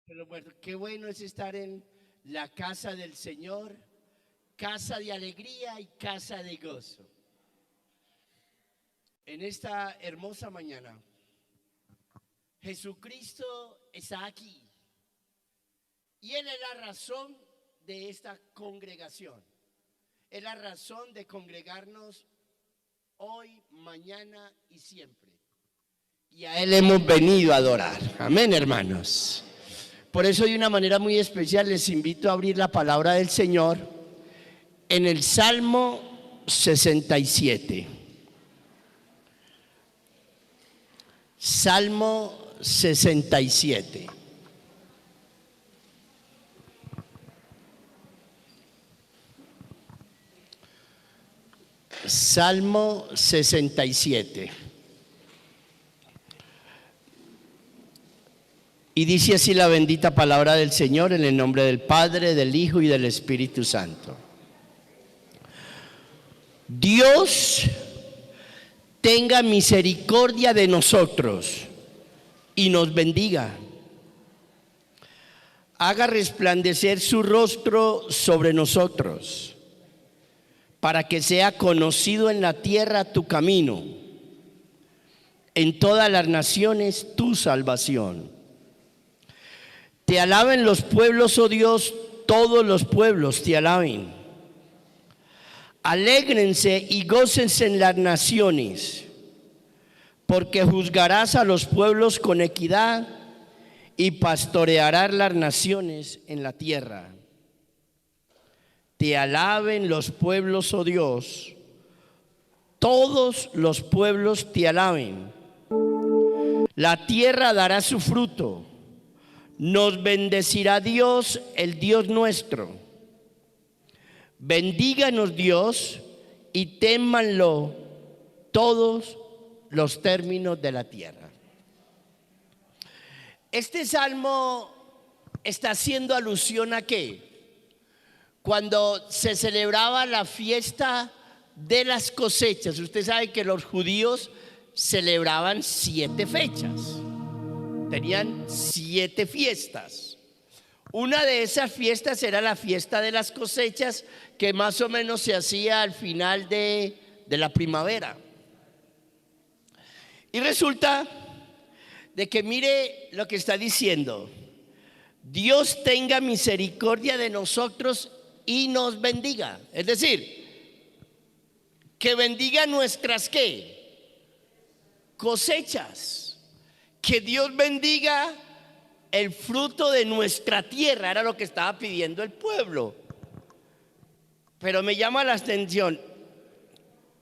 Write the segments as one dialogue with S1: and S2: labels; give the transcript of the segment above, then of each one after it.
S1: Pero bueno, qué bueno es estar en la casa del Señor, casa de alegría y casa de gozo. En esta hermosa mañana, Jesucristo está aquí y Él es la razón de esta congregación. Es la razón de congregarnos hoy, mañana y siempre. Y a Él hemos venido a adorar. Amén, hermanos. Por eso, de una manera muy especial, les invito a abrir la palabra del Señor en el Salmo 67. Salmo 67. Salmo 67. Y dice así la bendita palabra del Señor en el nombre del Padre, del Hijo y del Espíritu Santo. Dios tenga misericordia de nosotros y nos bendiga. Haga resplandecer su rostro sobre nosotros, para que sea conocido en la tierra tu camino, en todas las naciones tu salvación. Te alaben los pueblos, oh Dios, todos los pueblos te alaben. Alégrense y gócense en las naciones, porque juzgarás a los pueblos con equidad y pastorearás las naciones en la tierra. Te alaben los pueblos, oh Dios, todos los pueblos te alaben. La tierra dará su fruto. Nos bendecirá Dios, el Dios nuestro. Bendíganos Dios y témanlo todos los términos de la tierra. Este salmo está haciendo alusión a ¿qué? Cuando se celebraba la fiesta de las cosechas. Usted sabe que los judíos celebraban 7 fechas. Tenían 7 fiestas. Una de esas fiestas era la fiesta de las cosechas, que más o menos se hacía al final de la primavera. Y resulta de que mire lo que está diciendo: Dios tenga misericordia de nosotros y nos bendiga. Es decir, que bendiga nuestras ¿qué? Cosechas. Que Dios bendiga el fruto de nuestra tierra, era lo que estaba pidiendo el pueblo. Pero me llama la atención: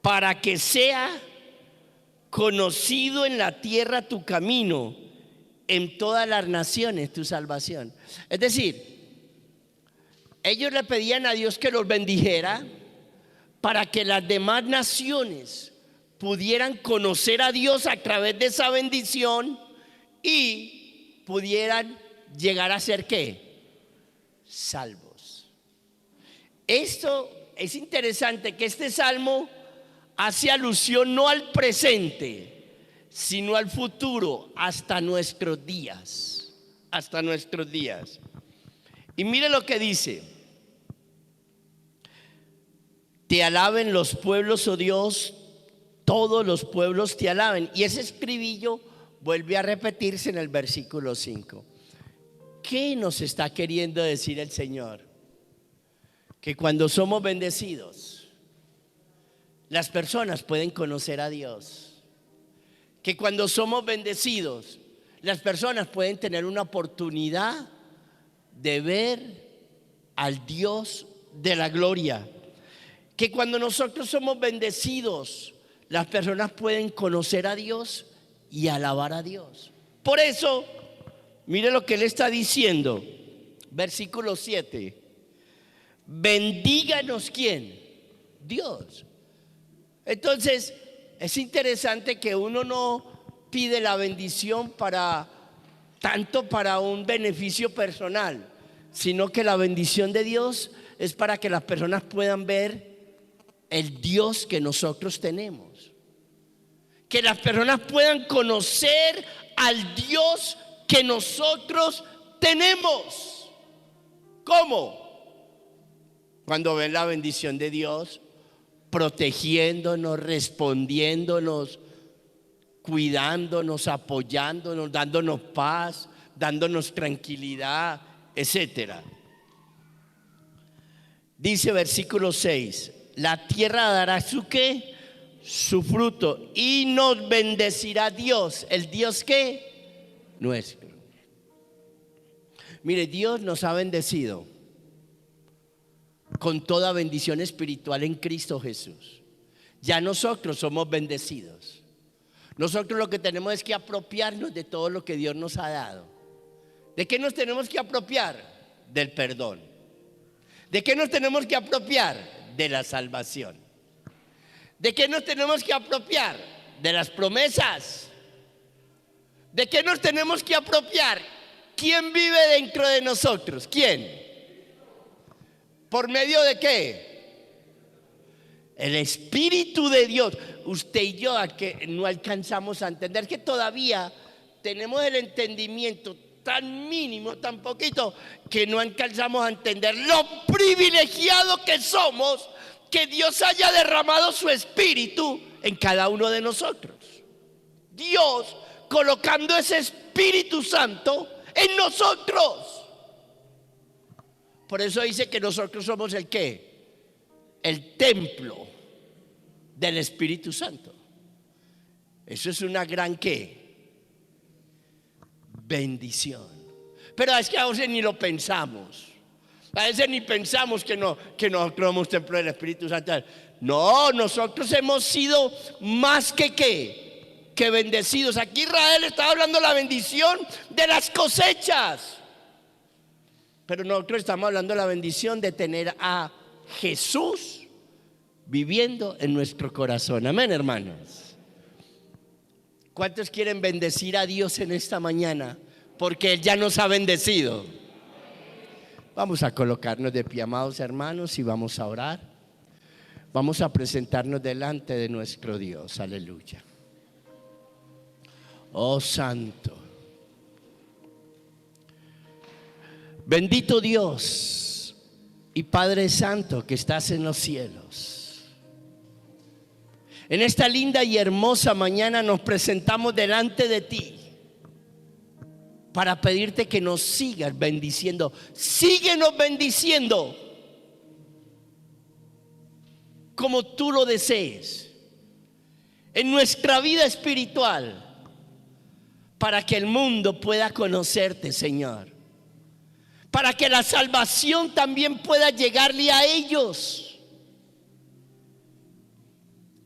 S1: para que sea conocido en la tierra tu camino, en todas las naciones tu salvación. Es decir, ellos le pedían a Dios que los bendijera para que las demás naciones pudieran conocer a Dios a través de esa bendición y pudieran llegar a ser ¿qué? Salvos. Esto es interesante, que este salmo hace alusión no al presente, sino al futuro, hasta nuestros días. Hasta nuestros días. Y mire lo que dice: te alaben los pueblos, oh Dios, todos los pueblos te alaben. Y ese estribillo vuelve a repetirse en el versículo 5. ¿Qué nos está queriendo decir el Señor? Que cuando somos bendecidos, las personas pueden conocer a Dios. Que cuando somos bendecidos, las personas pueden tener una oportunidad de ver al Dios de la gloria. Que cuando nosotros somos bendecidos, las personas pueden conocer a Dios y alabar a Dios. Por eso, mire lo que él está diciendo, versículo 7. Bendíganos ¿quién? Dios. Entonces, es interesante que uno no pide la bendición tanto para un beneficio personal, sino que la bendición de Dios es para que las personas puedan ver el Dios que nosotros tenemos. Que las personas puedan conocer al Dios que nosotros tenemos. ¿Cómo? Cuando ven la bendición de Dios, protegiéndonos, respondiéndonos, cuidándonos, apoyándonos, dándonos paz, dándonos tranquilidad, etcétera. Dice versículo 6, la tierra dará su ¿qué? Su fruto, y nos bendecirá Dios. ¿El Dios qué? Nuestro. Mire, Dios nos ha bendecido con toda bendición espiritual en Cristo Jesús. Ya nosotros somos bendecidos. Nosotros lo que tenemos es que apropiarnos de todo lo que Dios nos ha dado. ¿De qué nos tenemos que apropiar? Del perdón. ¿De qué nos tenemos que apropiar? De la salvación. ¿De qué nos tenemos que apropiar? De las promesas. ¿De qué nos tenemos que apropiar? ¿Quién vive dentro de nosotros? ¿Quién? ¿Por medio de qué? El Espíritu de Dios. Usted y yo, a que no alcanzamos a entender, que todavía tenemos el entendimiento tan mínimo, tan poquito, que no alcanzamos a entender lo privilegiado que somos, que Dios haya derramado su Espíritu en cada uno de nosotros. Dios colocando ese Espíritu Santo en nosotros. Por eso dice que nosotros somos el ¿qué? El templo del Espíritu Santo. Eso es una gran ¿qué? Bendición. Pero es que a veces ni lo pensamos. A veces ni pensamos que nosotros somos templo del Espíritu Santo. No, nosotros hemos sido más que ¿qué? Que bendecidos. Aquí Israel estaba hablando de la bendición de las cosechas, pero nosotros estamos hablando de la bendición de tener a Jesús viviendo en nuestro corazón. Amén, hermanos. ¿Cuántos quieren bendecir a Dios en esta mañana? Porque Él ya nos ha bendecido. Vamos a colocarnos de pie, amados hermanos, y vamos a orar. Vamos a presentarnos delante de nuestro Dios. Aleluya. Oh Santo, bendito Dios y Padre Santo que estás en los cielos. En esta linda y hermosa mañana nos presentamos delante de ti para pedirte que nos sigas bendiciendo. Síguenos bendiciendo como tú lo desees en nuestra vida espiritual, para que el mundo pueda conocerte, Señor, para que la salvación también pueda llegarle a ellos.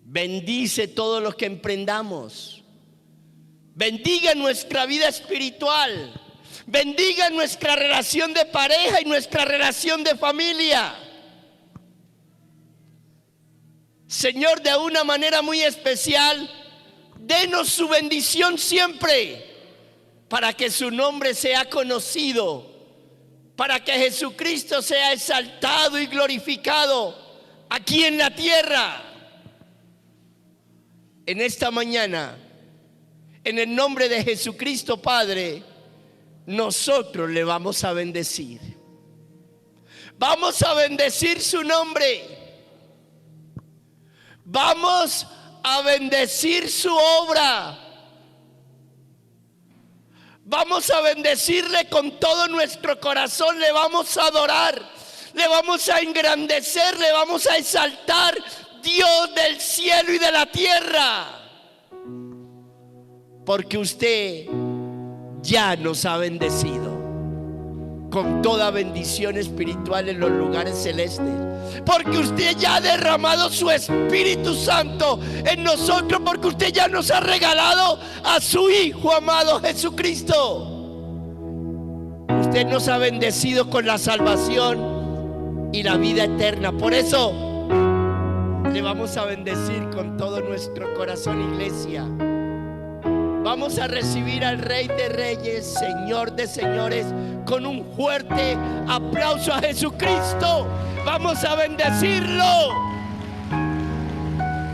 S1: Bendice todo lo que emprendamos. Bendiga nuestra vida espiritual. Bendiga nuestra relación de pareja y nuestra relación de familia. Señor, de una manera muy especial, denos su bendición siempre, para que su nombre sea conocido, para que Jesucristo sea exaltado y glorificado aquí en la tierra. En esta mañana, en el nombre de Jesucristo, Padre, nosotros le vamos a bendecir. Vamos a bendecir su nombre. Vamos a bendecir su obra. Vamos a bendecirle con todo nuestro corazón. Le vamos a adorar, le vamos a engrandecer, le vamos a exaltar, Dios del cielo y de la tierra, porque usted ya nos ha bendecido con toda bendición espiritual en los lugares celestes, porque usted ya ha derramado su Espíritu Santo en nosotros, porque usted ya nos ha regalado a su Hijo amado Jesucristo. Usted nos ha bendecido con la salvación y la vida eterna. Por eso le vamos a bendecir con todo nuestro corazón, iglesia. Vamos a recibir al Rey de Reyes, Señor de Señores, con un fuerte aplauso a Jesucristo. Vamos a bendecirlo.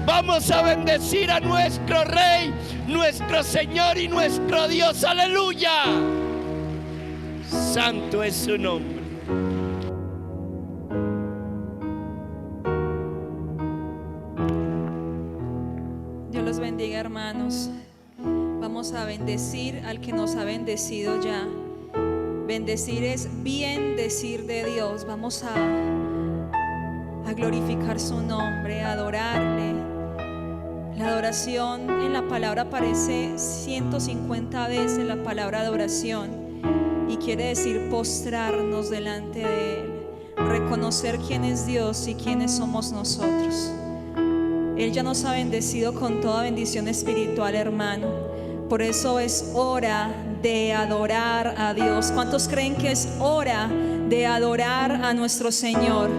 S1: Vamos a bendecir a nuestro Rey, nuestro Señor y nuestro Dios. Aleluya. santo es su nombre.
S2: Dios los bendiga, hermanos. Vamos a bendecir al que nos ha bendecido ya. Bendecir es bien decir de Dios. Vamos a glorificar su nombre, a adorarle. La adoración en la palabra aparece 150 veces, la palabra adoración, y quiere decir postrarnos delante de Él, reconocer quién es Dios y quiénes somos nosotros. Él ya nos ha bendecido con toda bendición espiritual, hermano. Por eso es hora de adorar a Dios. ¿Cuántos creen que es hora de adorar a nuestro Señor?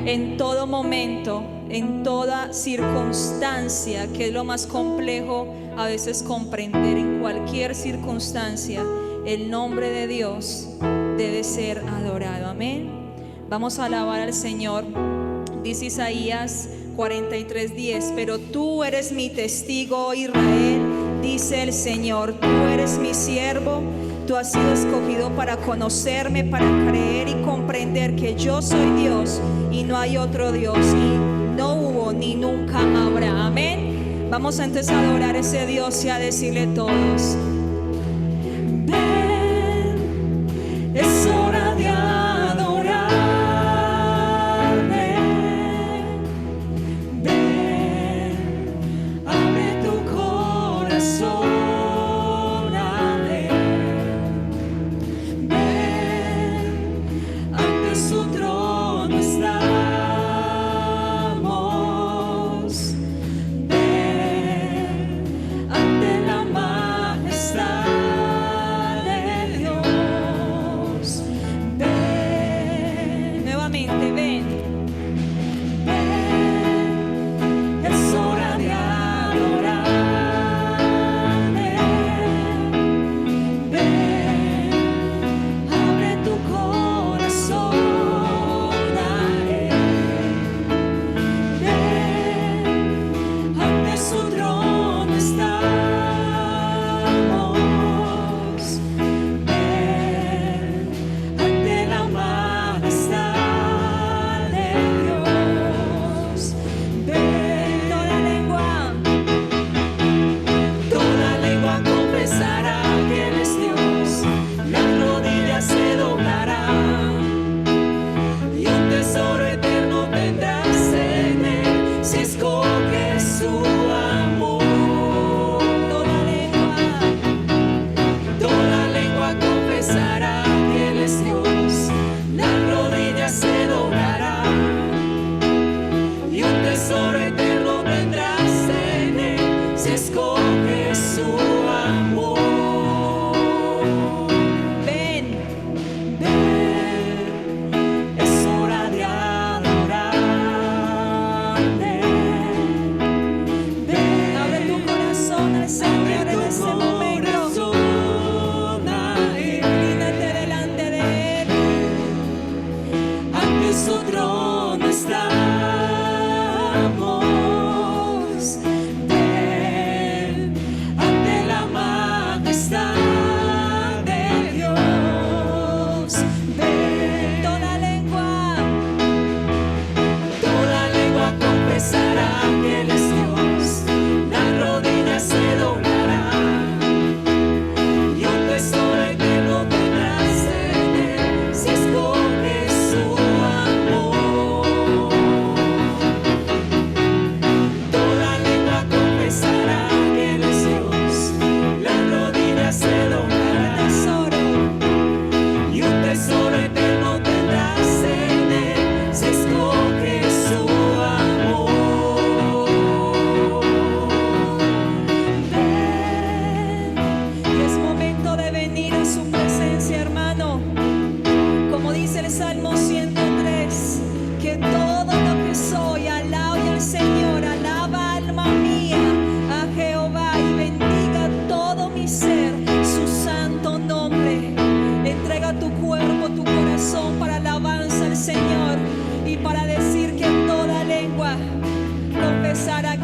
S2: En todo momento, en toda circunstancia, que es lo más complejo a veces comprender. En cualquier circunstancia, el nombre de Dios debe ser adorado. Amén. Vamos a alabar al Señor. Dice Isaías 43:10: pero tú eres mi testigo, Israel, dice el Señor, tú eres mi siervo, tú has sido escogido para conocerme, para creer y comprender que yo soy Dios y no hay otro Dios, y no hubo ni nunca habrá. Amén. Vamos entonces a adorar a ese Dios y a decirle todos: ven, es hora de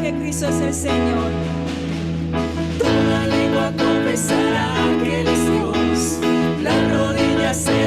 S2: que Cristo es el Señor.
S3: Toda lengua confesará que Él es Dios, las rodillas se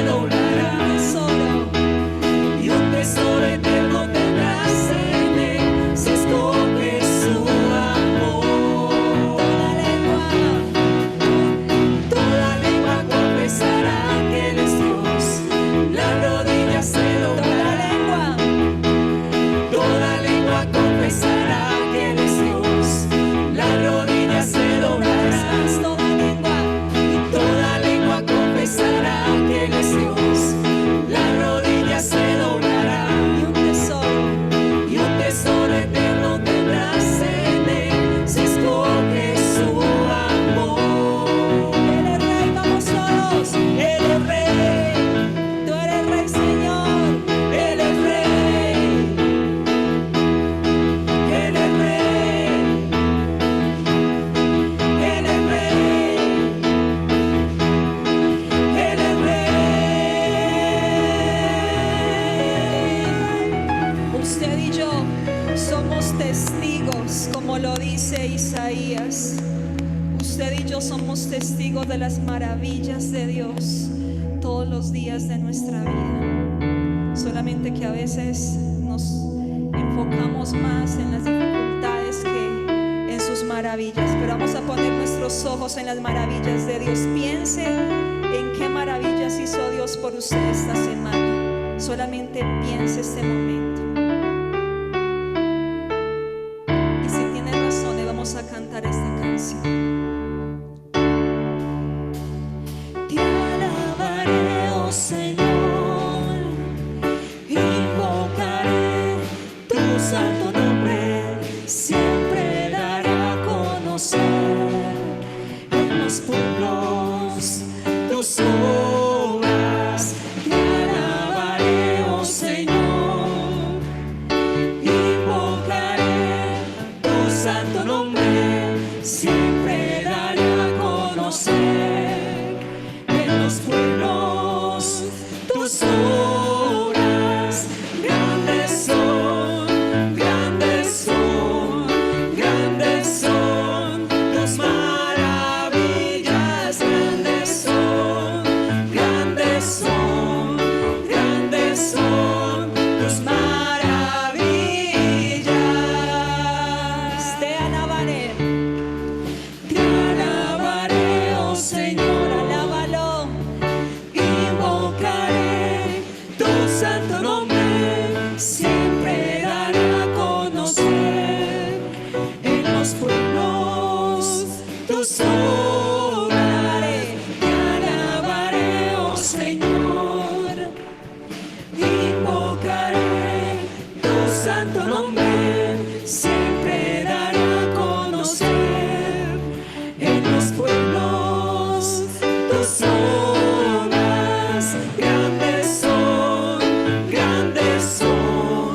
S2: Isaías, usted y yo somos testigos de las maravillas de Dios todos los días de nuestra vida. Solamente que a veces nos enfocamos más en las dificultades que en sus maravillas. Pero vamos a poner nuestros ojos en las maravillas de Dios. Piense en qué maravillas hizo Dios por usted esta semana. Solamente piense este momento. Y si tiene razón, le vamos a cantar esta canción.
S3: Señor, invocaré tu santo nombre, siempre daré a conocer en los pueblos tus obras. Te alabaré, oh Señor, invocaré tu santo nombre, siempre daré a conocer en los pueblos tus obras. Grandes son, grandes son, grandes son tus maravillas. Grandes son, grandes son, grandes son tus maravillas.
S2: Te alabaré,
S3: oh Señor,
S2: alábalo.
S3: invocaré tu santo nombre, siempre daré a conocer en los pueblos tus obras. Te alabaré, oh Señor, invocaré tu santo nombre, siempre daré a conocer en los pueblos tus obras. Grandes son, grandes son,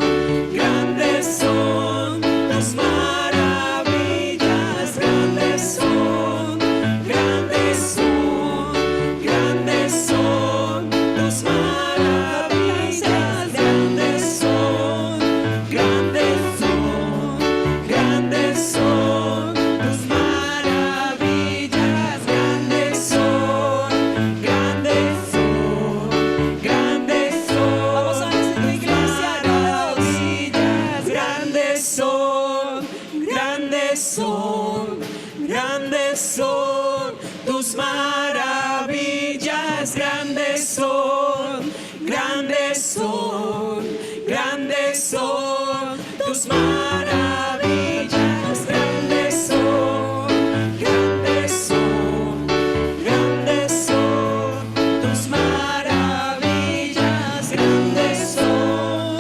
S3: grandes son tus maravillas. Grandes son, grandes son, grandes son tus maravillas. Grandes son, grandes son, grandes son tus maravillas. Grandes son, grandes son, grandes son.
S2: Vamos a ver tu iglesia, todos.
S3: Grandes son, grandes son, grandes son tus maravillas. Grandes son, grandes son, grandes son tus maravillas. Grandes son, grandes son, grandes son tus maravillas. Grandes son,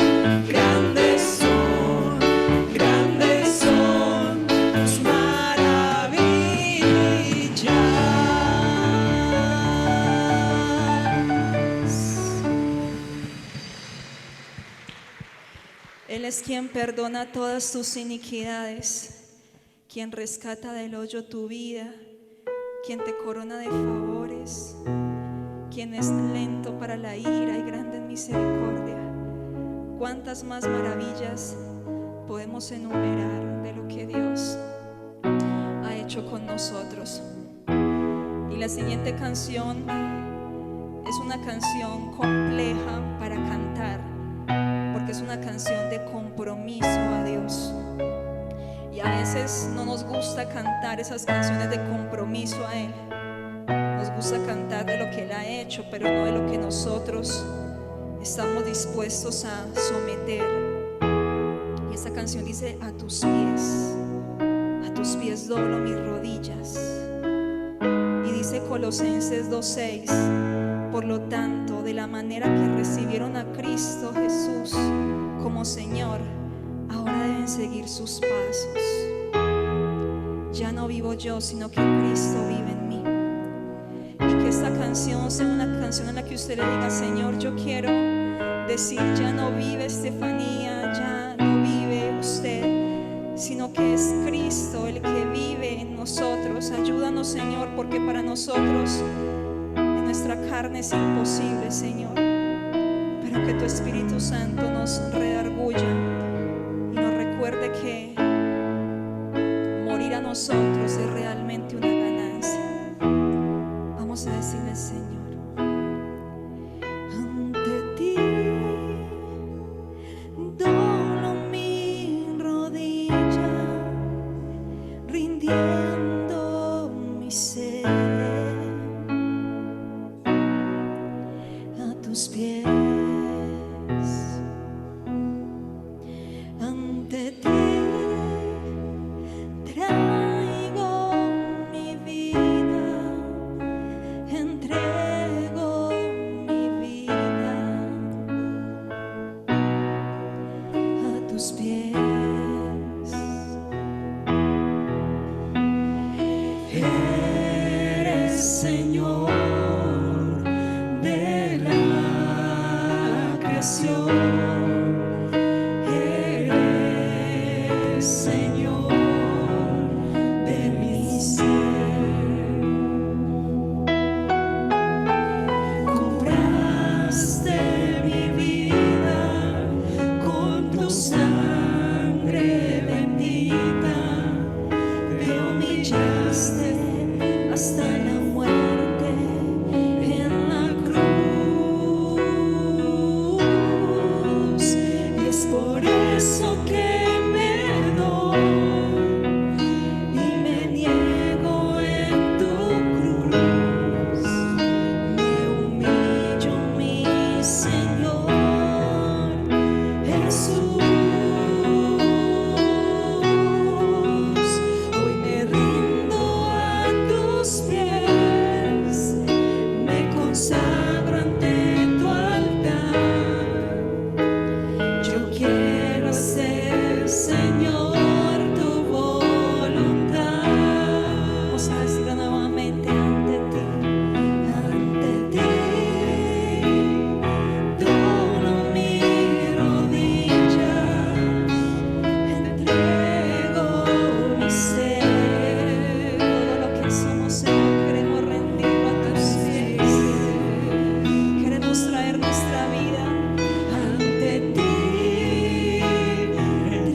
S3: grandes son, grandes son tus maravillas.
S2: Él es quien perdona todas tus iniquidades, quien rescata del hoyo tu vida, quien te corona de favores, quien es lento para la ira y grande en misericordia. Cuántas más maravillas podemos enumerar de lo que Dios ha hecho con nosotros. Y la siguiente canción es una canción compleja para cantar, porque es una canción de compromiso a Dios. Y a veces no nos gusta cantar esas canciones de compromiso a Él. Nos gusta cantar de lo que Él ha hecho, pero no de lo que nosotros estamos dispuestos a someter. Y esta canción dice: a tus pies doblo mis rodillas. Y dice Colosenses 2:6: por lo tanto, de la manera que recibieron a Cristo Jesús como Señor, ahora deben seguir sus pasos. Ya no vivo yo, sino que Cristo vive en mí. Y que esta canción sea una canción en la que usted le diga: Señor, yo quiero decir, ya no vive Estefanía, ya no vive usted, sino que es Cristo el que vive en nosotros. Ayúdanos, Señor, porque para nosotros en nuestra carne es imposible, Señor, pero que tu Espíritu Santo nos redarguya y nos recuerde que morir a nosotros nosotros es realmente una ganancia. Vamos a decirle: Señor, ante ti doblo mi rodilla, rindiendo mi ser a tus pies. Ante ti traigo mi vida, entrego mi vida a tus pies. Eres Señor de la creación, eres Señor de mi ser. Compraste mi vida con tu sangre bendita, te humillaste hasta la muerte en la cruz, y es por eso que me doy y me niego en tu cruz. Me humillo, mi Señor Jesús. Hoy me rindo a tus pies, me consagro ante tu altar. Yo quiero hacer, Señor, tu voluntad. Vamos a decirlo nuevamente: ante ti doblo mi rodilla, entrego mi ser. Todo lo que somos, Señor, queremos rendirlo a tus pies. Queremos traer nuestra vida ante ti.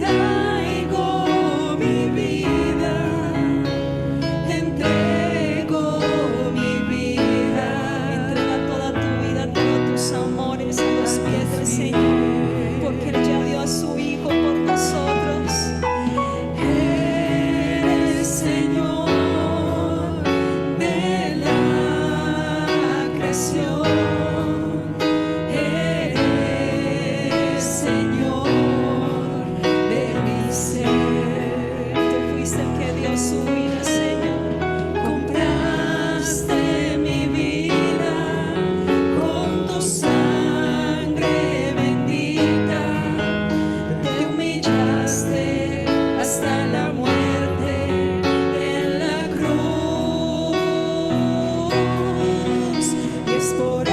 S2: Traigo mi vida, entrego mi vida. Entrega toda tu vida, todos tus amores a los pies del Señor, porque Él ya dio a su Hijo por nosotros. Eres Señor de la creación, eres Señor de mi ser. Tú fuiste el que dio su vida, Señor. Compraste mi vida con tu sangre bendita, te humillaste hasta la muerte en la cruz, y es por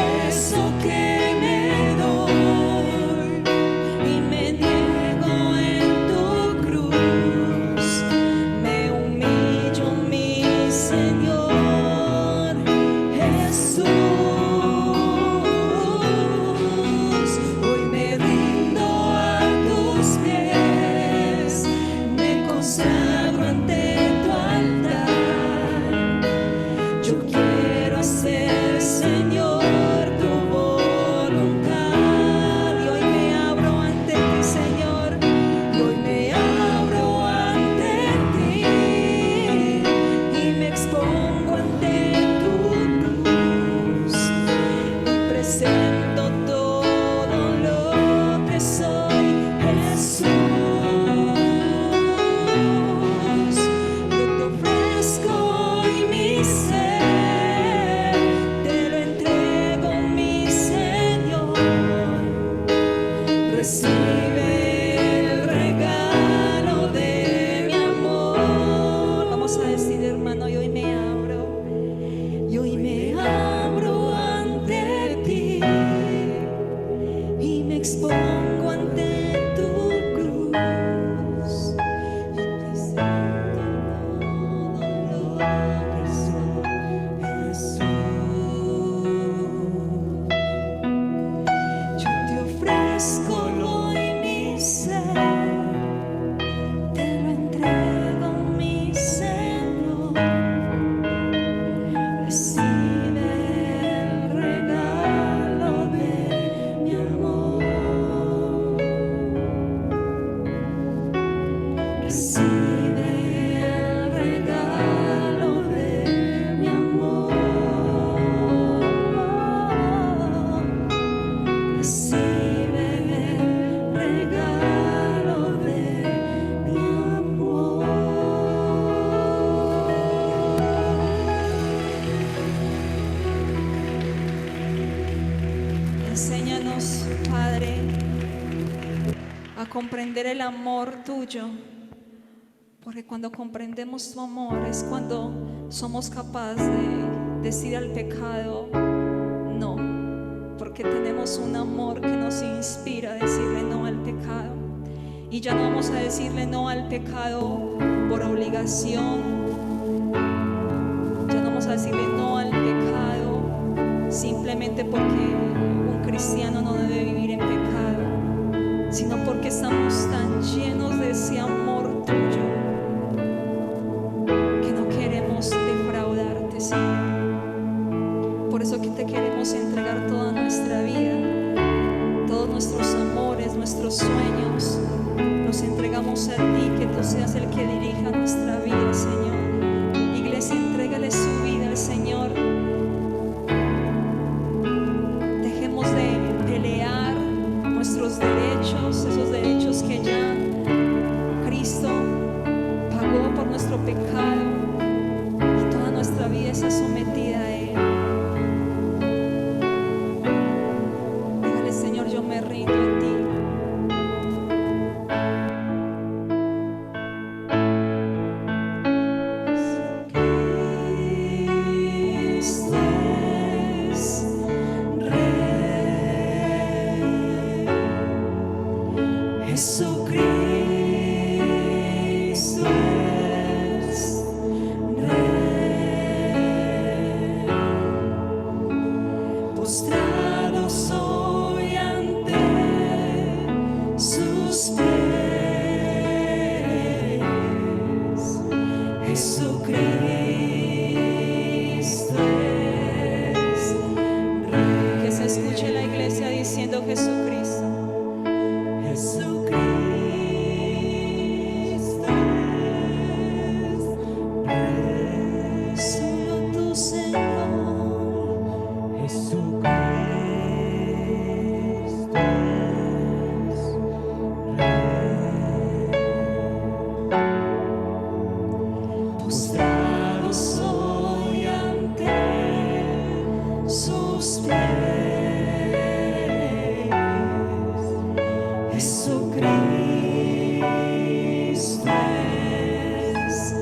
S2: Ayúdanos, Padre, a comprender el amor tuyo, porque cuando comprendemos tu amor es cuando somos capaces de decir al pecado no, porque tenemos un amor que nos inspira a decirle no al pecado. Y ya no vamos a decirle no al pecado por obligación, ya no vamos a decirle no al pecado simplemente porque un cristiano no debe vivir en pecado, sino porque estamos tan llenos de ese amor tuyo que no queremos defraudarte, Señor. Por eso que te queremos entregar toda nuestra vida, todos nuestros amores, nuestros sueños, los entregamos a ti, que tú seas el que dirija nuestra vida, Señor. Iglesia, entrégale su vida al Señor. Dejemos de pelear nuestros derechos, esos derechos que ya Cristo pagó por nuestro pecado, y toda nuestra vida está sometida a Él. Dígale, Señor, yo me rindo a ti.
S3: Jesucristo es Rey. Postrado soy ante sus pies. Jesucristo es Rey.
S2: Que se escuche la iglesia diciendo Jesucristo.
S3: Jesucristo es Rey. Solo tu Señor. Jesucristo es Rey. Postrado soy ante sus pies. Jesucristo es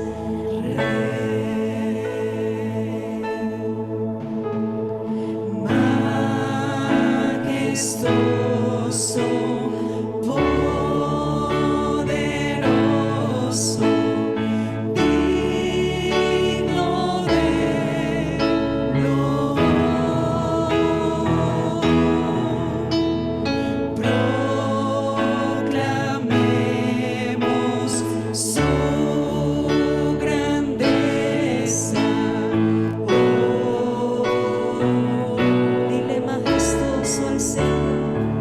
S3: Rey. Majestuoso, poderoso, digno de honor. Proclamemos su grandeza. Oh,
S2: Dile majestuoso al Señor.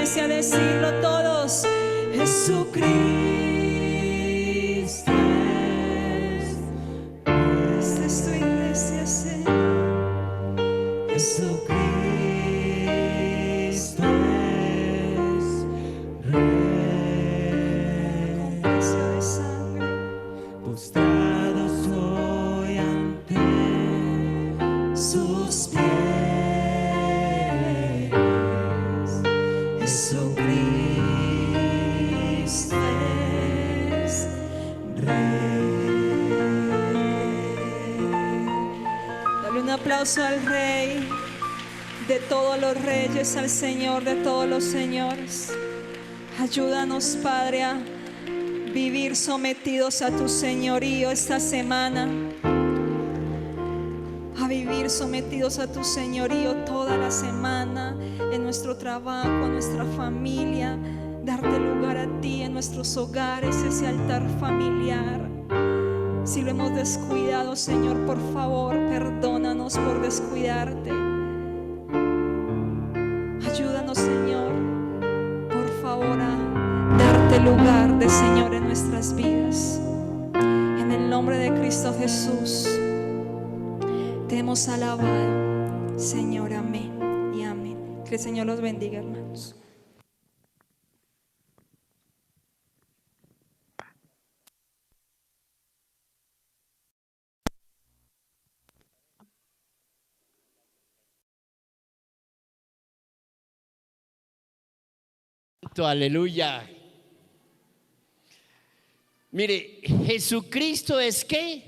S2: iglesia a decirlo todos.
S3: Jesucristo es.
S2: Esta es tu iglesia, Señor.
S3: Jesucristo es Rey.
S2: Con precio de sangre.
S3: Postrado soy ante sus pies. Jesucristo es Rey.
S2: Dale un aplauso al Rey de todos los reyes, al Señor de todos los señores. Ayúdanos, Padre, a vivir sometidos a tu señorío esta semana, a vivir sometidos a tu señorío toda la semana, en nuestro trabajo, en nuestra familia, darte lugar a ti en nuestros hogares, ese altar familiar. Si lo hemos descuidado, Señor, por favor, perdónanos por descuidarte. Ayúdanos, Señor, por favor, a darte lugar de Señor en nuestras vidas. En el nombre de Cristo Jesús te hemos alabado, Señor. Amén y amén. Que el Señor los bendiga, hermanos.
S1: Aleluya. Mire, Jesucristo es ¿qué?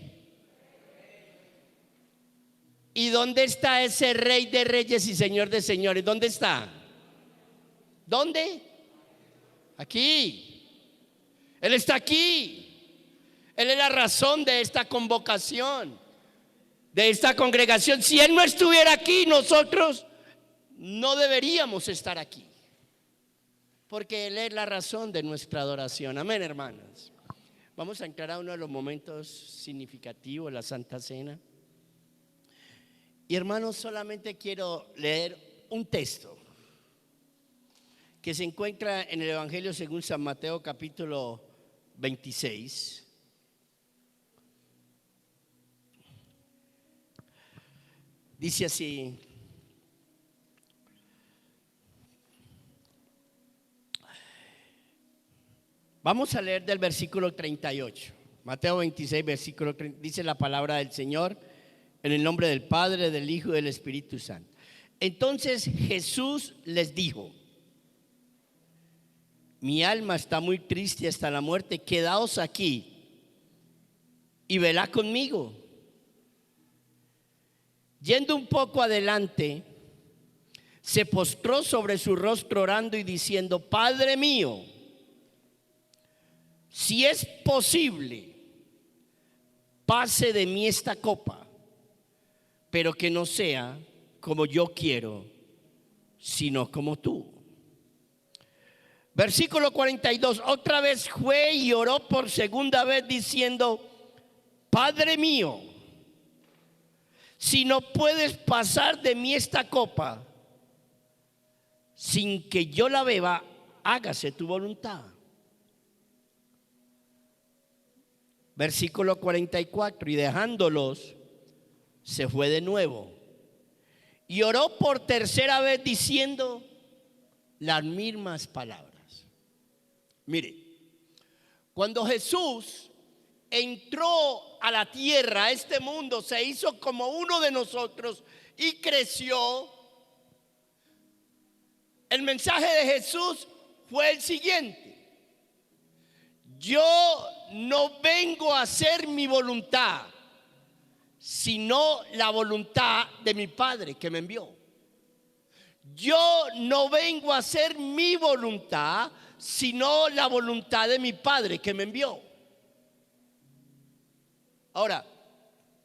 S1: ¿Y dónde está ese Rey de reyes y Señor de señores? ¿Dónde está? ¿Dónde? Aquí. Él está aquí. Él es la razón de esta convocación, de esta congregación. Si Él no estuviera aquí, nosotros no deberíamos estar aquí, porque Él es la razón de nuestra adoración. Amén, hermanas. Vamos a entrar a uno de los momentos significativos de la Santa Cena. Y hermanos, solamente quiero leer un texto que se encuentra en el Evangelio según San Mateo, capítulo 26. Dice así: vamos a leer del versículo 38. Mateo 26, versículo 30. Dice la palabra del Señor, en el nombre del Padre, del Hijo y del Espíritu Santo. Entonces Jesús les dijo: mi alma está muy triste hasta la muerte, quedaos aquí y velad conmigo. Yendo un poco adelante, se postró sobre su rostro orando y diciendo: Padre mío, si es posible, pase de mí esta copa, pero que no sea como yo quiero, sino como tú. Versículo 42. Otra vez fue y oró por segunda vez diciendo: Padre mío, si no puedes pasar de mí esta copa sin que yo la beba, hágase tu voluntad. Versículo 44. Y dejándolos, se fue de nuevo y oró por tercera vez diciendo las mismas palabras. Mire, cuando Jesús entró a la tierra, a este mundo, se hizo como uno de nosotros y creció. El mensaje de Jesús fue el siguiente: yo no vengo a hacer mi voluntad, sino la voluntad de mi Padre que me envió. Yo no vengo a hacer mi voluntad, sino la voluntad de mi Padre que me envió. Ahora,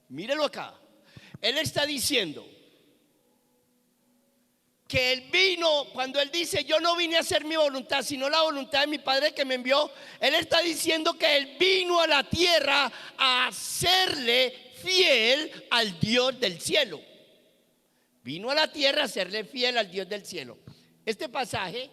S1: mírelo acá. Él está diciendo que Él vino, cuando Él dice yo no vine a hacer mi voluntad, sino la voluntad de mi Padre que me envió. Él está diciendo que Él vino a la tierra a serle fiel al Dios del cielo. Vino a la tierra a serle fiel al Dios del cielo. Este pasaje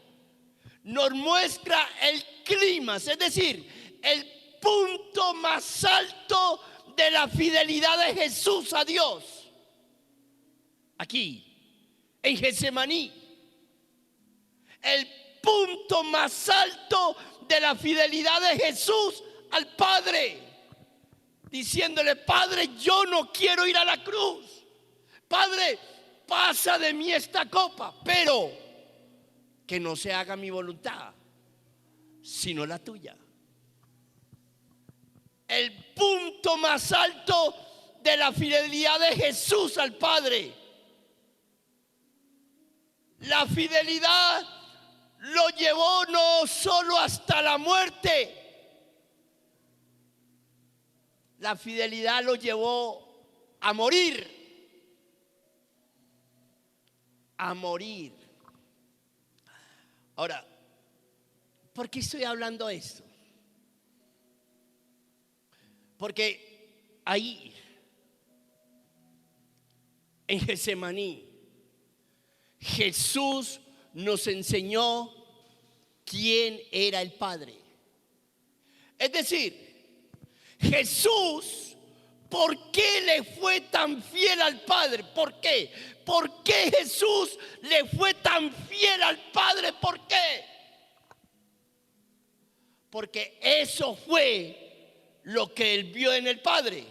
S1: nos muestra el clímax, es decir, el punto más alto de la fidelidad de Jesús a Dios. Aquí, en Getsemaní, el punto más alto de la fidelidad de Jesús al Padre, diciéndole: Padre, yo no quiero ir a la cruz. Padre, pasa de mí esta copa, pero que no se haga mi voluntad, sino la tuya. El punto más alto de la fidelidad de Jesús al Padre. La fidelidad lo llevó no solo hasta la muerte, la fidelidad lo llevó a morir. A morir. Ahora, ¿por qué estoy hablando esto? Porque ahí, en Getsemaní, Jesús nos enseñó quién era el Padre. Es decir, Jesús, ¿por qué le fue tan fiel al Padre? ¿Por qué? ¿Por qué Jesús le fue tan fiel al Padre? ¿Por qué? Porque eso fue lo que él vio en el Padre.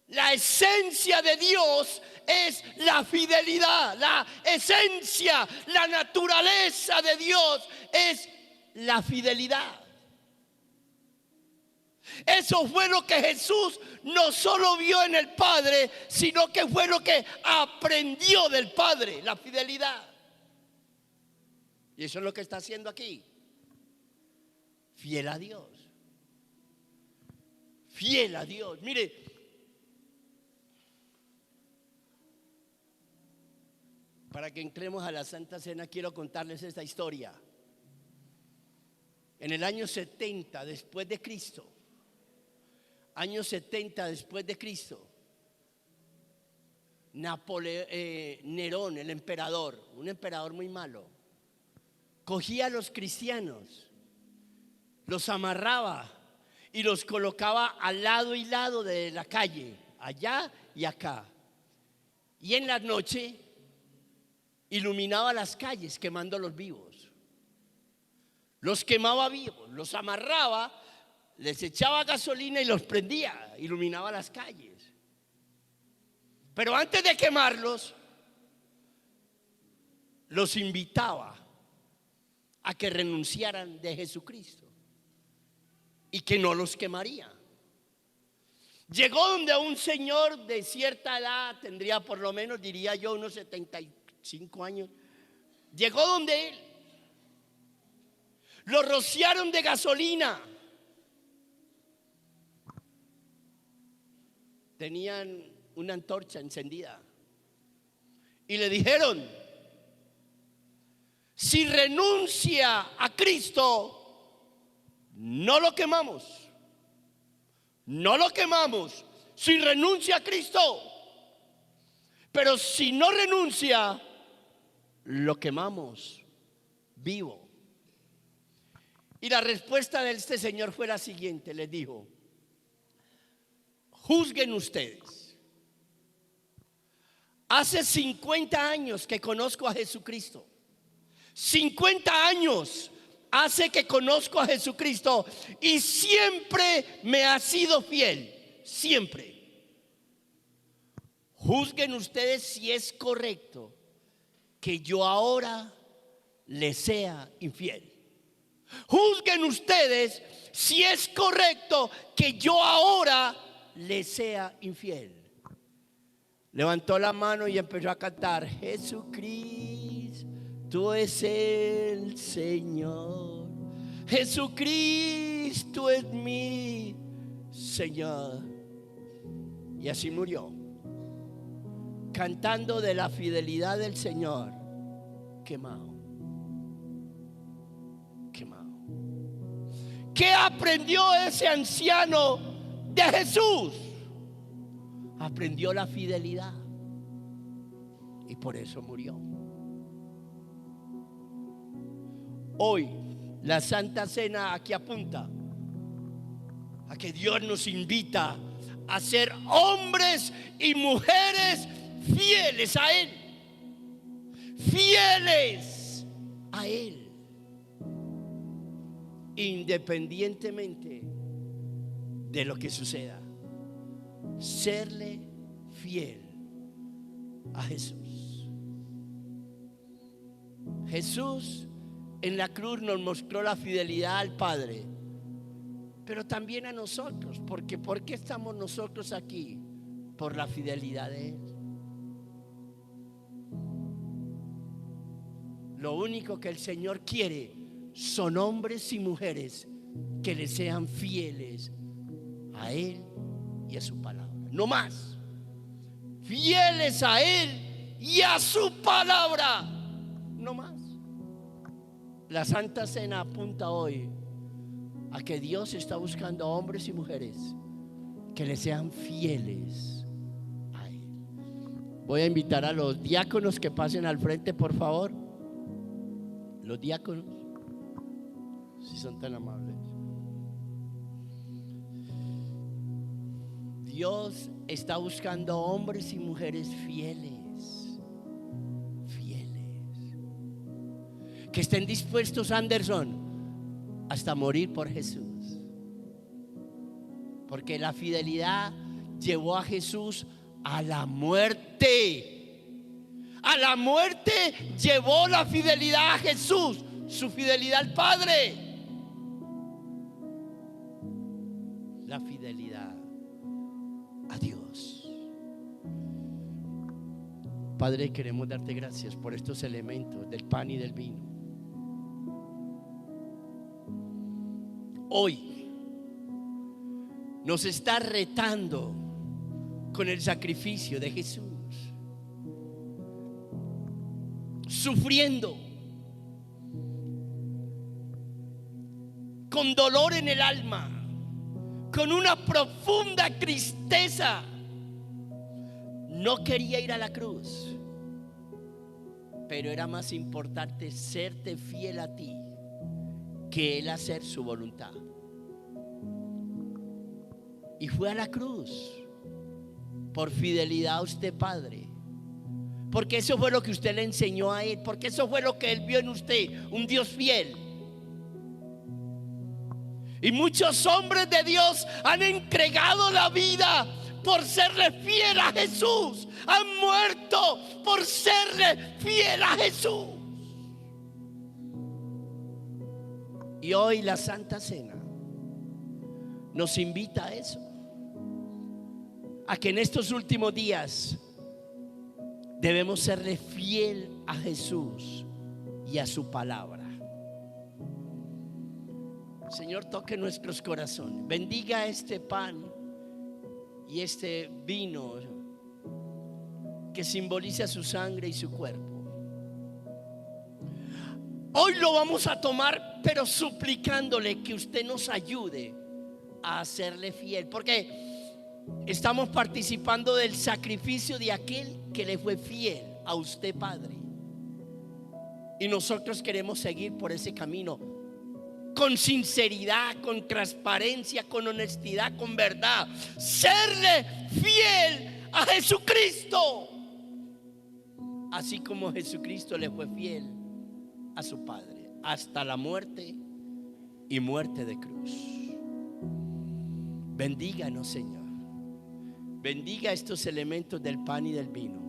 S1: La esencia de Dios es la fidelidad. La esencia, la naturaleza de Dios es la fidelidad. Eso fue lo que Jesús no solo vio en el Padre, sino que fue lo que aprendió del Padre, la fidelidad. Y eso es lo que está haciendo aquí. Fiel a Dios. Fiel a Dios. Mire, para que entremos a la Santa Cena, quiero contarles esta historia. En el año 70 después de Cristo, año 70 después de Cristo, Nerón, el emperador, un emperador muy malo, cogía a los cristianos, los amarraba y los colocaba al lado y lado de la calle, allá y acá. Y en la noche iluminaba las calles quemándolos vivos. Los quemaba vivos, los amarraba, les echaba gasolina y los prendía, iluminaba las calles. Pero antes de quemarlos, los invitaba a que renunciaran de Jesucristo y que no los quemaría. Llegó donde un señor de cierta edad, tendría por lo menos, diría yo, unos 75 años. Llegó donde él, lo rociaron de gasolina. Tenían una antorcha encendida y le dijeron: si renuncia a Cristo, no lo quemamos. No lo quemamos si renuncia a Cristo. Pero si no renuncia, lo quemamos vivo. Y la respuesta de este señor fue la siguiente: les dijo: juzguen ustedes. Hace 50 años que conozco a Jesucristo. 50 años hace que conozco a Jesucristo y siempre me ha sido fiel. Siempre. Juzguen ustedes si es correcto que yo ahora les sea infiel. Juzguen ustedes si es correcto que yo ahora le sea infiel. Levantó la mano y empezó a cantar: Jesucristo es el Señor, Jesucristo es mi Señor. Y así murió, cantando de la fidelidad del Señor, quemado. ¿Qué aprendió ese anciano de Jesús? Aprendió la fidelidad y por eso murió. Hoy la Santa Cena aquí apunta a que Dios nos invita a ser hombres y mujeres fieles a Él. Fieles a Él. Independientemente de lo que suceda. Serle fiel a Jesús. Jesús en la cruz nos mostró la fidelidad al Padre, pero también a nosotros, porque ¿por qué estamos nosotros aquí? Por la fidelidad de Él. Lo único que el Señor quiere son hombres y mujeres que le sean fieles a Él y a su palabra. No más. Fieles a Él y a su palabra. No más. La Santa Cena apunta hoy a que Dios está buscando a hombres y mujeres que le sean fieles a Él. Voy a invitar a los diáconos que pasen al frente, por favor. Los diáconos, si son tan amables. Dios está buscando hombres y mujeres fieles, que estén dispuestos, Anderson, hasta morir por Jesús. Porque la fidelidad llevó a Jesús a la muerte. A la muerte llevó la fidelidad a Jesús, su fidelidad al Padre. La fidelidad a Dios. Padre, queremos darte gracias por estos elementos del pan y del vino. Hoy nos está retando con el sacrificio de Jesús, sufriendo, con dolor en el alma, con una profunda tristeza. No quería ir a la cruz, pero era más importante serte fiel a ti que Él hacer su voluntad. Y fue a la cruz por fidelidad a usted, Padre, porque eso fue lo que usted le enseñó a Él, porque eso fue lo que Él vio en usted, un Dios fiel. Y muchos hombres de Dios han entregado la vida por serle fiel a Jesús, han muerto por serle fiel a Jesús. Y hoy la Santa Cena nos invita a eso, a que en estos últimos días debemos serle fiel a Jesús y a su palabra. Señor, toque nuestros corazones, bendiga este pan y este vino que simboliza su sangre y su cuerpo. Hoy lo vamos a tomar, pero suplicándole que usted nos ayude a hacerle fiel, porque estamos participando del sacrificio de aquel que le fue fiel a usted, Padre, y nosotros queremos seguir por ese camino con sinceridad, con transparencia, con honestidad, con verdad, serle fiel a Jesucristo, así como Jesucristo le fue fiel a su Padre hasta la muerte y muerte de cruz. Bendíganos, Señor. Bendiga estos elementos del pan y del vino.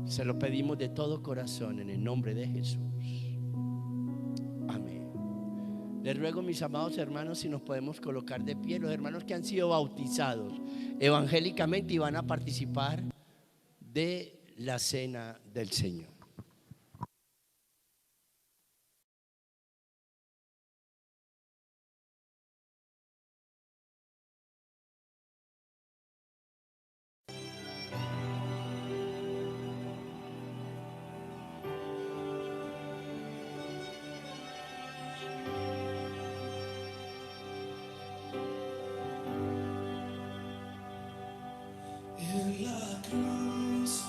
S1: Se lo pedimos de todo corazón en el nombre de Jesús. Amén. Les ruego, mis amados hermanos, si nos podemos colocar de pie, los hermanos que han sido bautizados evangélicamente y van a participar de la cena del Señor.
S3: En la cruz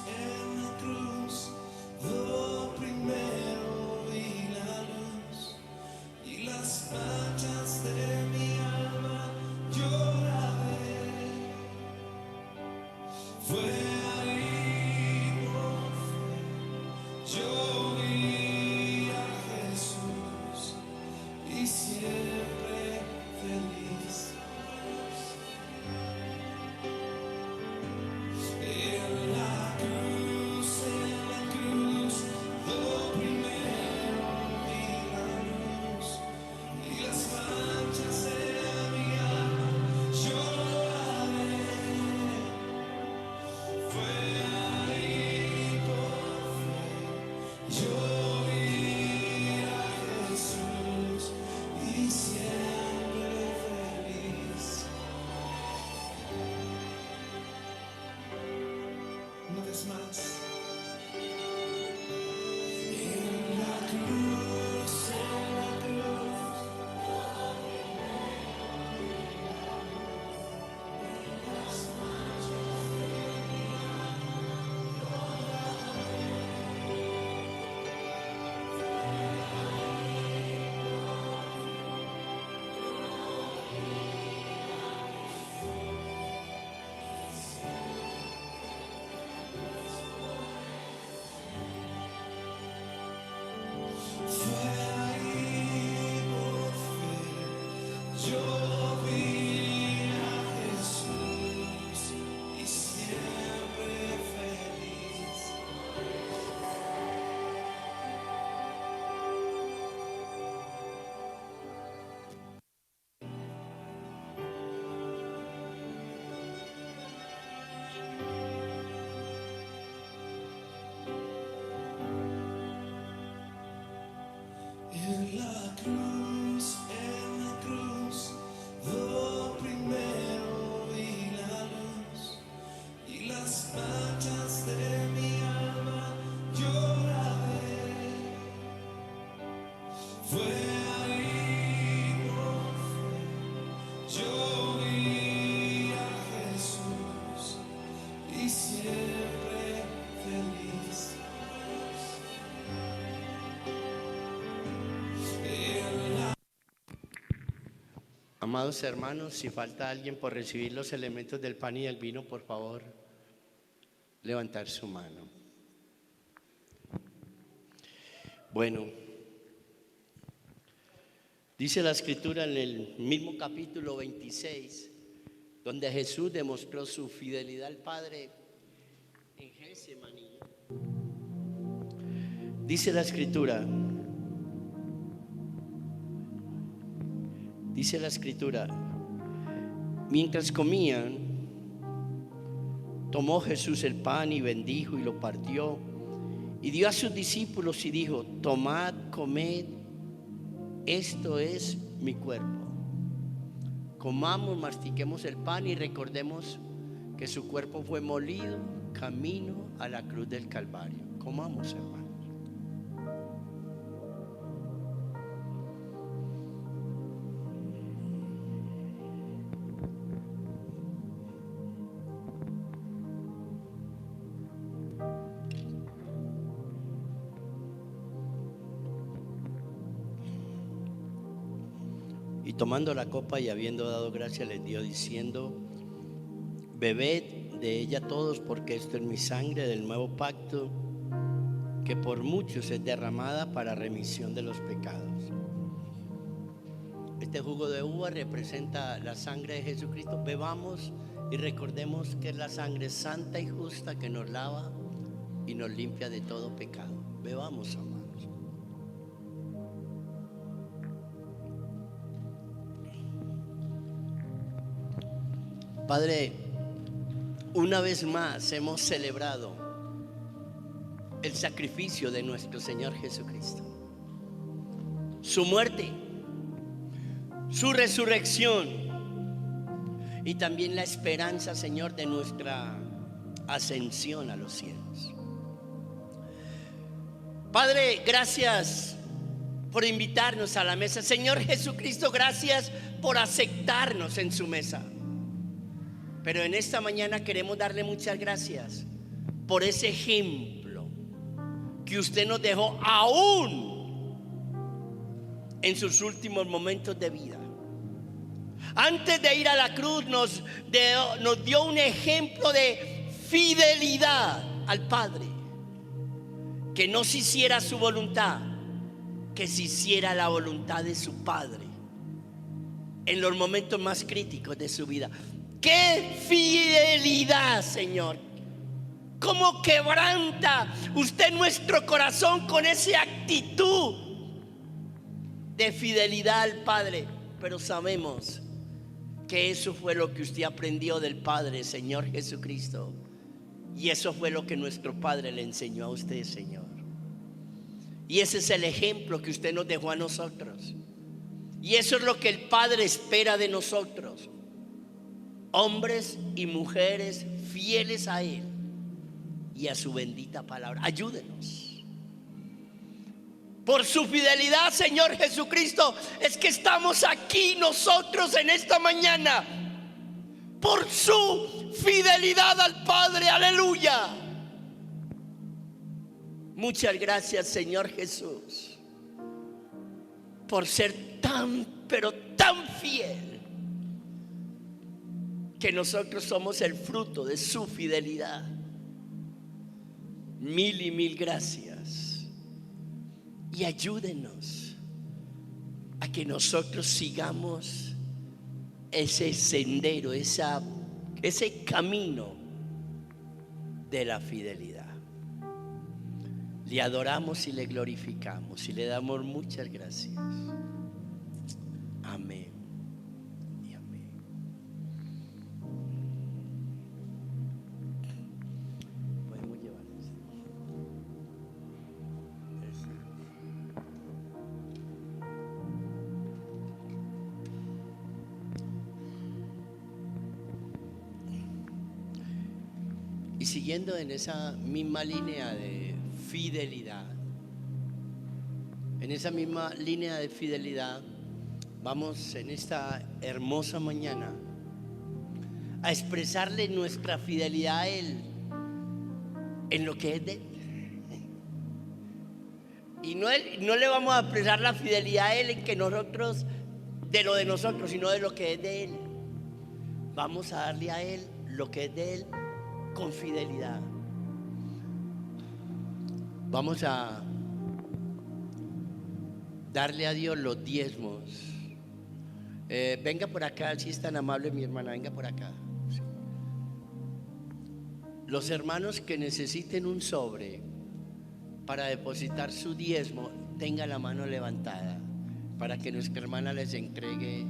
S4: En la cruz, lo primero vi la luz y las manchas de mi alma lloraré. Fue ahí, yo vi a Jesús y siempre feliz.
S1: Amados hermanos, si falta alguien por recibir los elementos del pan y del vino, por favor, levantar su mano. Bueno, dice la Escritura en el mismo capítulo 26, donde Jesús demostró su fidelidad al Padre en Getsemaní. Dice la Escritura, mientras comían, tomó Jesús el pan y bendijo y lo partió y dio a sus discípulos y dijo: tomad, comed, esto es mi cuerpo. Comamos, mastiquemos el pan y recordemos que su cuerpo fue molido camino a la cruz del Calvario. Comamos, hermanos. Y tomando la copa y habiendo dado gracias, les dio diciendo: bebed de ella todos, porque esto es mi sangre del nuevo pacto, que por muchos es derramada para remisión de los pecados. Este jugo de uva representa la sangre de Jesucristo. Bebamos y recordemos que es la sangre santa y justa que nos lava y nos limpia de todo pecado. Bebamos, amados. Padre, una vez más hemos celebrado el sacrificio de nuestro Señor Jesucristo, su muerte, su resurrección y también la esperanza, Señor, de nuestra ascensión a los cielos. Padre, gracias por invitarnos a la mesa. Señor Jesucristo, gracias por aceptarnos en su mesa. Pero en esta mañana queremos darle muchas gracias por ese ejemplo que usted nos dejó aún en sus últimos momentos de vida. Antes de ir a la cruz nos dio un ejemplo de fidelidad al Padre, que no se hiciera su voluntad, que se hiciera la voluntad de su Padre en los momentos más críticos de su vida. ¡Qué fidelidad, Señor! ¿Cómo quebranta usted nuestro corazón con esa actitud de fidelidad al Padre? Pero sabemos que eso fue lo que usted aprendió del Padre, Señor Jesucristo. Y eso fue lo que nuestro Padre le enseñó a usted, Señor. Y ese es el ejemplo que usted nos dejó a nosotros. Y eso es lo que el Padre espera de nosotros. Hombres y mujeres fieles a Él y a su bendita palabra. Ayúdenos. Por su fidelidad, Señor Jesucristo, es que estamos aquí nosotros en esta mañana. Por su fidelidad al Padre. Aleluya. Muchas gracias, Señor Jesús, por ser tan, pero tan fiel, que nosotros somos el fruto de su fidelidad. Mil y mil gracias. Y ayúdenos a que nosotros sigamos ese sendero, ese camino de la fidelidad. Le adoramos y le glorificamos y le damos muchas gracias. Amén. siguiendo en esa misma línea de fidelidad, vamos en esta hermosa mañana a expresarle nuestra fidelidad a Él en lo que es de Él. Y no le vamos a expresar la fidelidad a Él en que nosotros, de lo de nosotros, sino de lo que es de Él. Vamos a darle a Él lo que es de Él con fidelidad. Vamos a darle a Dios los diezmos. Venga por acá, si es tan amable mi hermana, venga por acá. Sí. Los hermanos que necesiten un sobre para depositar su diezmo, tenga la mano levantada para que nuestra hermana les entregue.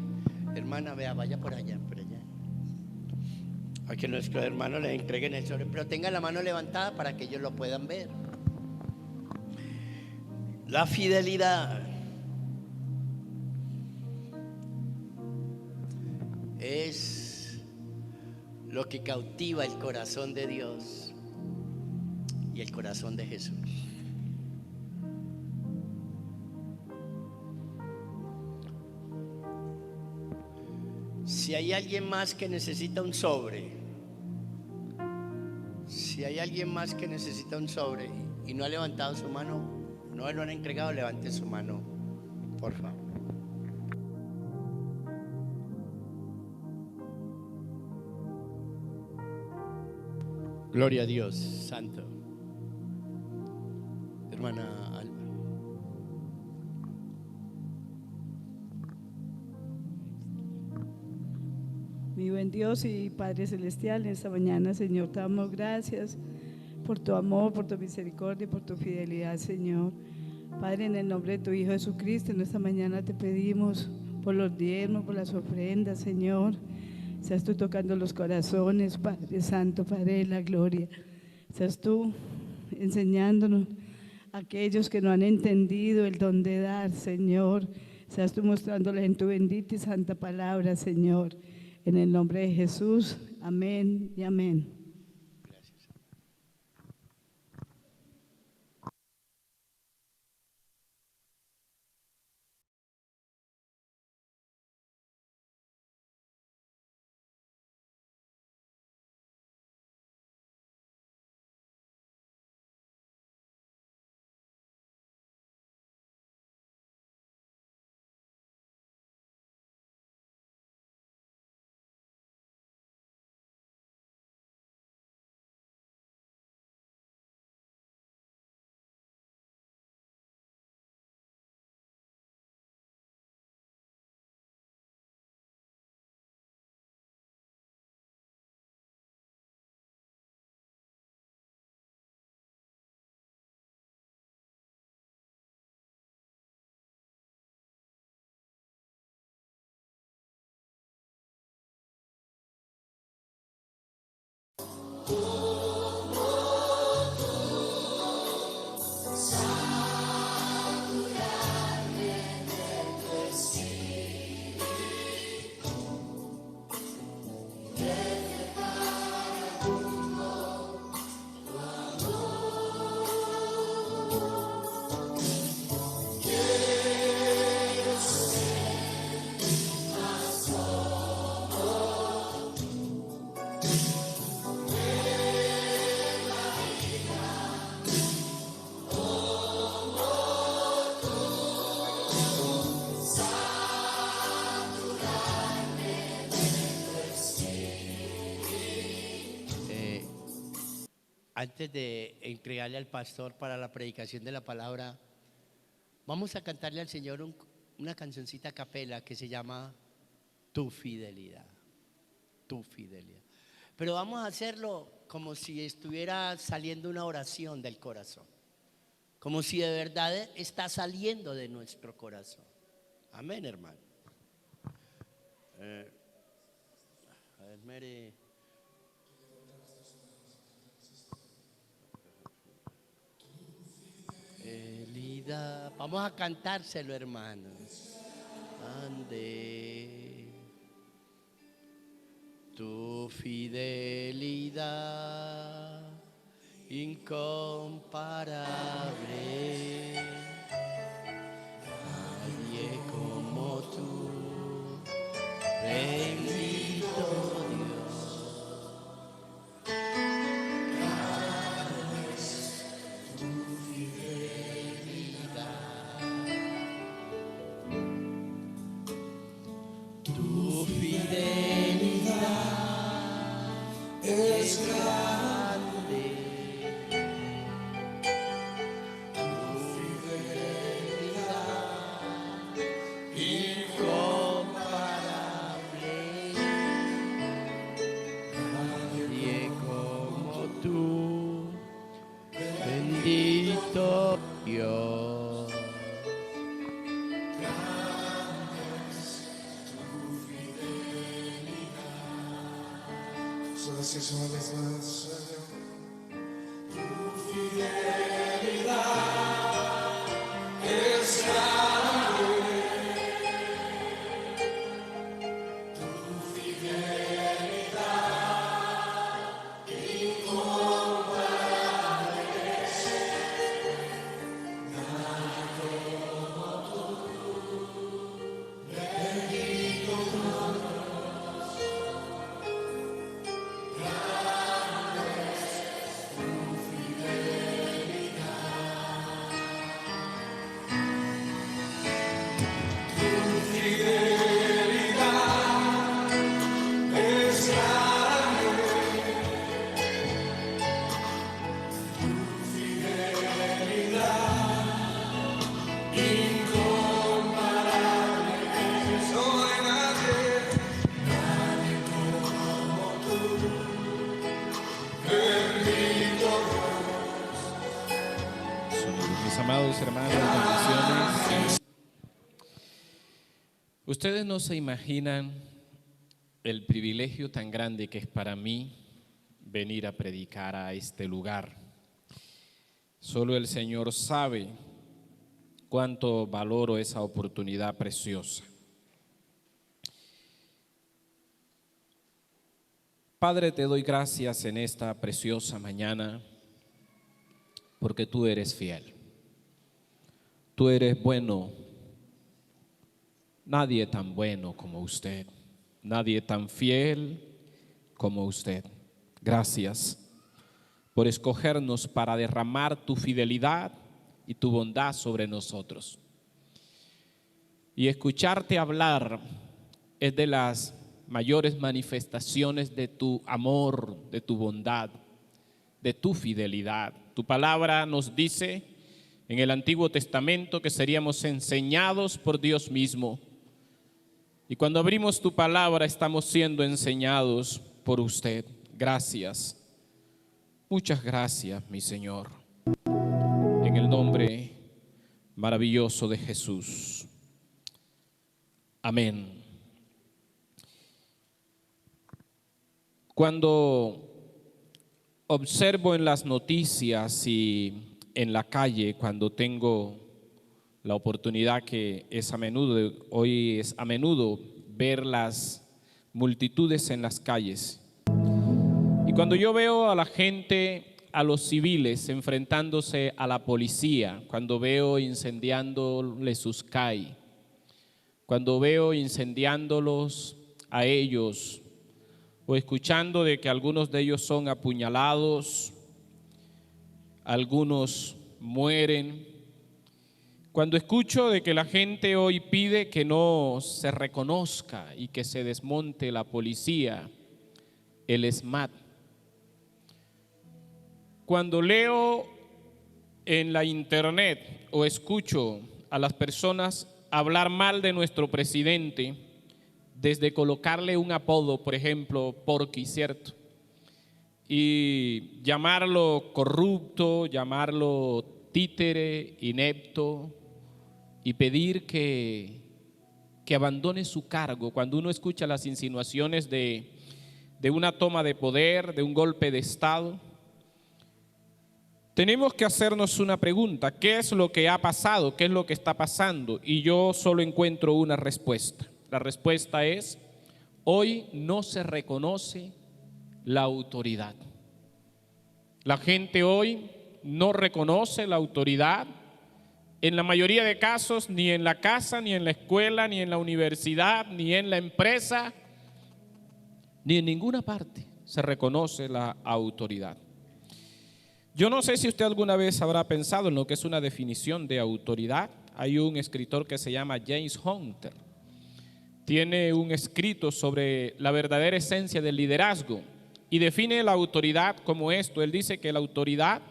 S1: Hermana, vaya por allá, a que nuestros hermanos les entreguen el sobre, pero tenga la mano levantada para que ellos lo puedan ver. La fidelidad es lo que cautiva el corazón de Dios y el corazón de Jesús. Si hay alguien más que necesita un sobre, y no ha levantado su mano, no lo han entregado, levante su mano, por favor. Gloria a Dios, santo. Hermana Alba.
S5: Mi buen Dios y Padre Celestial, en esta mañana, Señor, te damos gracias por tu amor, por tu misericordia, por tu fidelidad, Señor. Padre, en el nombre de tu Hijo Jesucristo, en esta mañana te pedimos por los diezmos, por las ofrendas, Señor. Seas tú tocando los corazones, Padre Santo, Padre de la gloria. Seas tú enseñándonos a aquellos que no han entendido el don de dar, Señor. Seas tú mostrándoles en tu bendita y santa palabra, Señor. En el nombre de Jesús, amén y amén.
S1: Antes de entregarle al pastor para la predicación de la palabra, vamos a cantarle al Señor una cancioncita a capela que se llama Tu fidelidad. Tu fidelidad. Pero vamos a hacerlo como si estuviera saliendo una oración del corazón, como si de verdad está saliendo de nuestro corazón. Amén, hermano. A ver, Mary. Vamos a cantárselo, hermanos. Ande tu fidelidad incomparable, nadie como tú, bendito Dios. Tu fidelidad es grande, tu fidelidad incomparable, nadie como tú, bendito Dios.
S4: Solo así es una vez más, Señor.
S6: Mis amados hermanos, bendiciones. Ustedes no se imaginan el privilegio tan grande que es para mí venir a predicar a este lugar. Solo el Señor sabe cuánto valoro esa oportunidad preciosa. Padre, te doy gracias en esta preciosa mañana porque tú eres fiel. Tú eres bueno. Nadie tan bueno como usted. Nadie tan fiel como usted. Gracias por escogernos para derramar tu fidelidad y tu bondad sobre nosotros. Y escucharte hablar es de las mayores manifestaciones de tu amor, de tu bondad, de tu fidelidad. Tu palabra nos dice en el Antiguo Testamento que seríamos enseñados por Dios mismo. Y cuando abrimos tu palabra estamos siendo enseñados por usted. Gracias. Muchas gracias, mi Señor. En el nombre maravilloso de Jesús. Amén. Cuando observo en las noticias y en la calle, cuando tengo la oportunidad que hoy es a menudo ver las multitudes en las calles. Y cuando yo veo a la gente, a los civiles enfrentándose a la policía, cuando veo incendiándoles sus CAI, cuando veo incendiándolos a ellos, o escuchando de que algunos de ellos son apuñalados, algunos mueren. Cuando escucho de que la gente hoy pide que no se reconozca y que se desmonte la policía, el SMAT. Cuando leo en la internet o escucho a las personas hablar mal de nuestro presidente, desde colocarle un apodo, por ejemplo, Porky, ¿cierto? Y llamarlo corrupto, llamarlo títere, inepto, y pedir que abandone su cargo. Cuando uno escucha las insinuaciones de una toma de poder, de un golpe de Estado, tenemos que hacernos una pregunta: ¿qué es lo que ha pasado? ¿Qué es lo que está pasando? Y yo solo encuentro una respuesta. La respuesta es: hoy no se reconoce la autoridad. La gente hoy no reconoce la autoridad, en la mayoría de casos, ni en la casa, ni en la escuela, ni en la universidad, ni en la empresa, ni en ninguna parte se reconoce la autoridad. Yo no sé si usted alguna vez habrá pensado en lo que es una definición de autoridad. Hay un escritor que se llama James Hunter. Tiene un escrito sobre la verdadera esencia del liderazgo y define la autoridad como esto. Él dice que la autoridad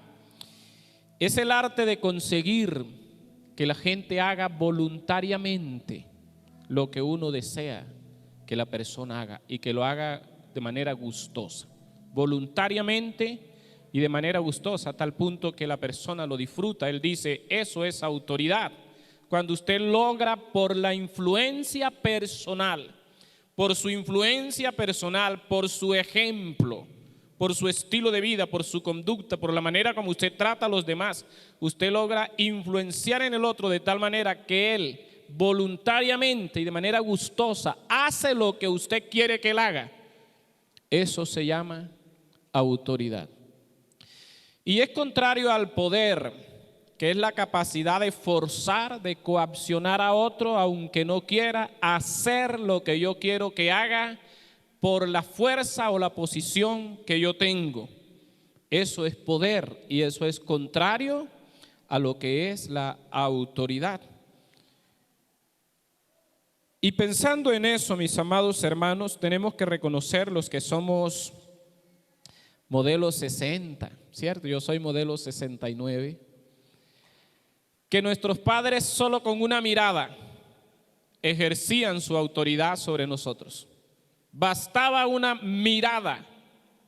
S6: es el arte de conseguir que la gente haga voluntariamente lo que uno desea que la persona haga y que lo haga de manera gustosa, voluntariamente y de manera gustosa, a tal punto que la persona lo disfruta. Él dice, eso es autoridad. Cuando usted logra por la influencia personal, por su influencia personal, por su ejemplo, por su estilo de vida, por su conducta, por la manera como usted trata a los demás, usted logra influenciar en el otro de tal manera que él voluntariamente y de manera gustosa hace lo que usted quiere que él haga. Eso se llama autoridad. Y es contrario al poder, que es la capacidad de forzar, de coaccionar a otro, aunque no quiera, hacer lo que yo quiero que haga por la fuerza o la posición que yo tengo. Eso es poder y eso es contrario a lo que es la autoridad. Y pensando en eso, mis amados hermanos, tenemos que reconocer los que somos modelo 60, ¿cierto? Yo soy modelo 69. Que nuestros padres solo con una mirada ejercían su autoridad sobre nosotros. Bastaba una mirada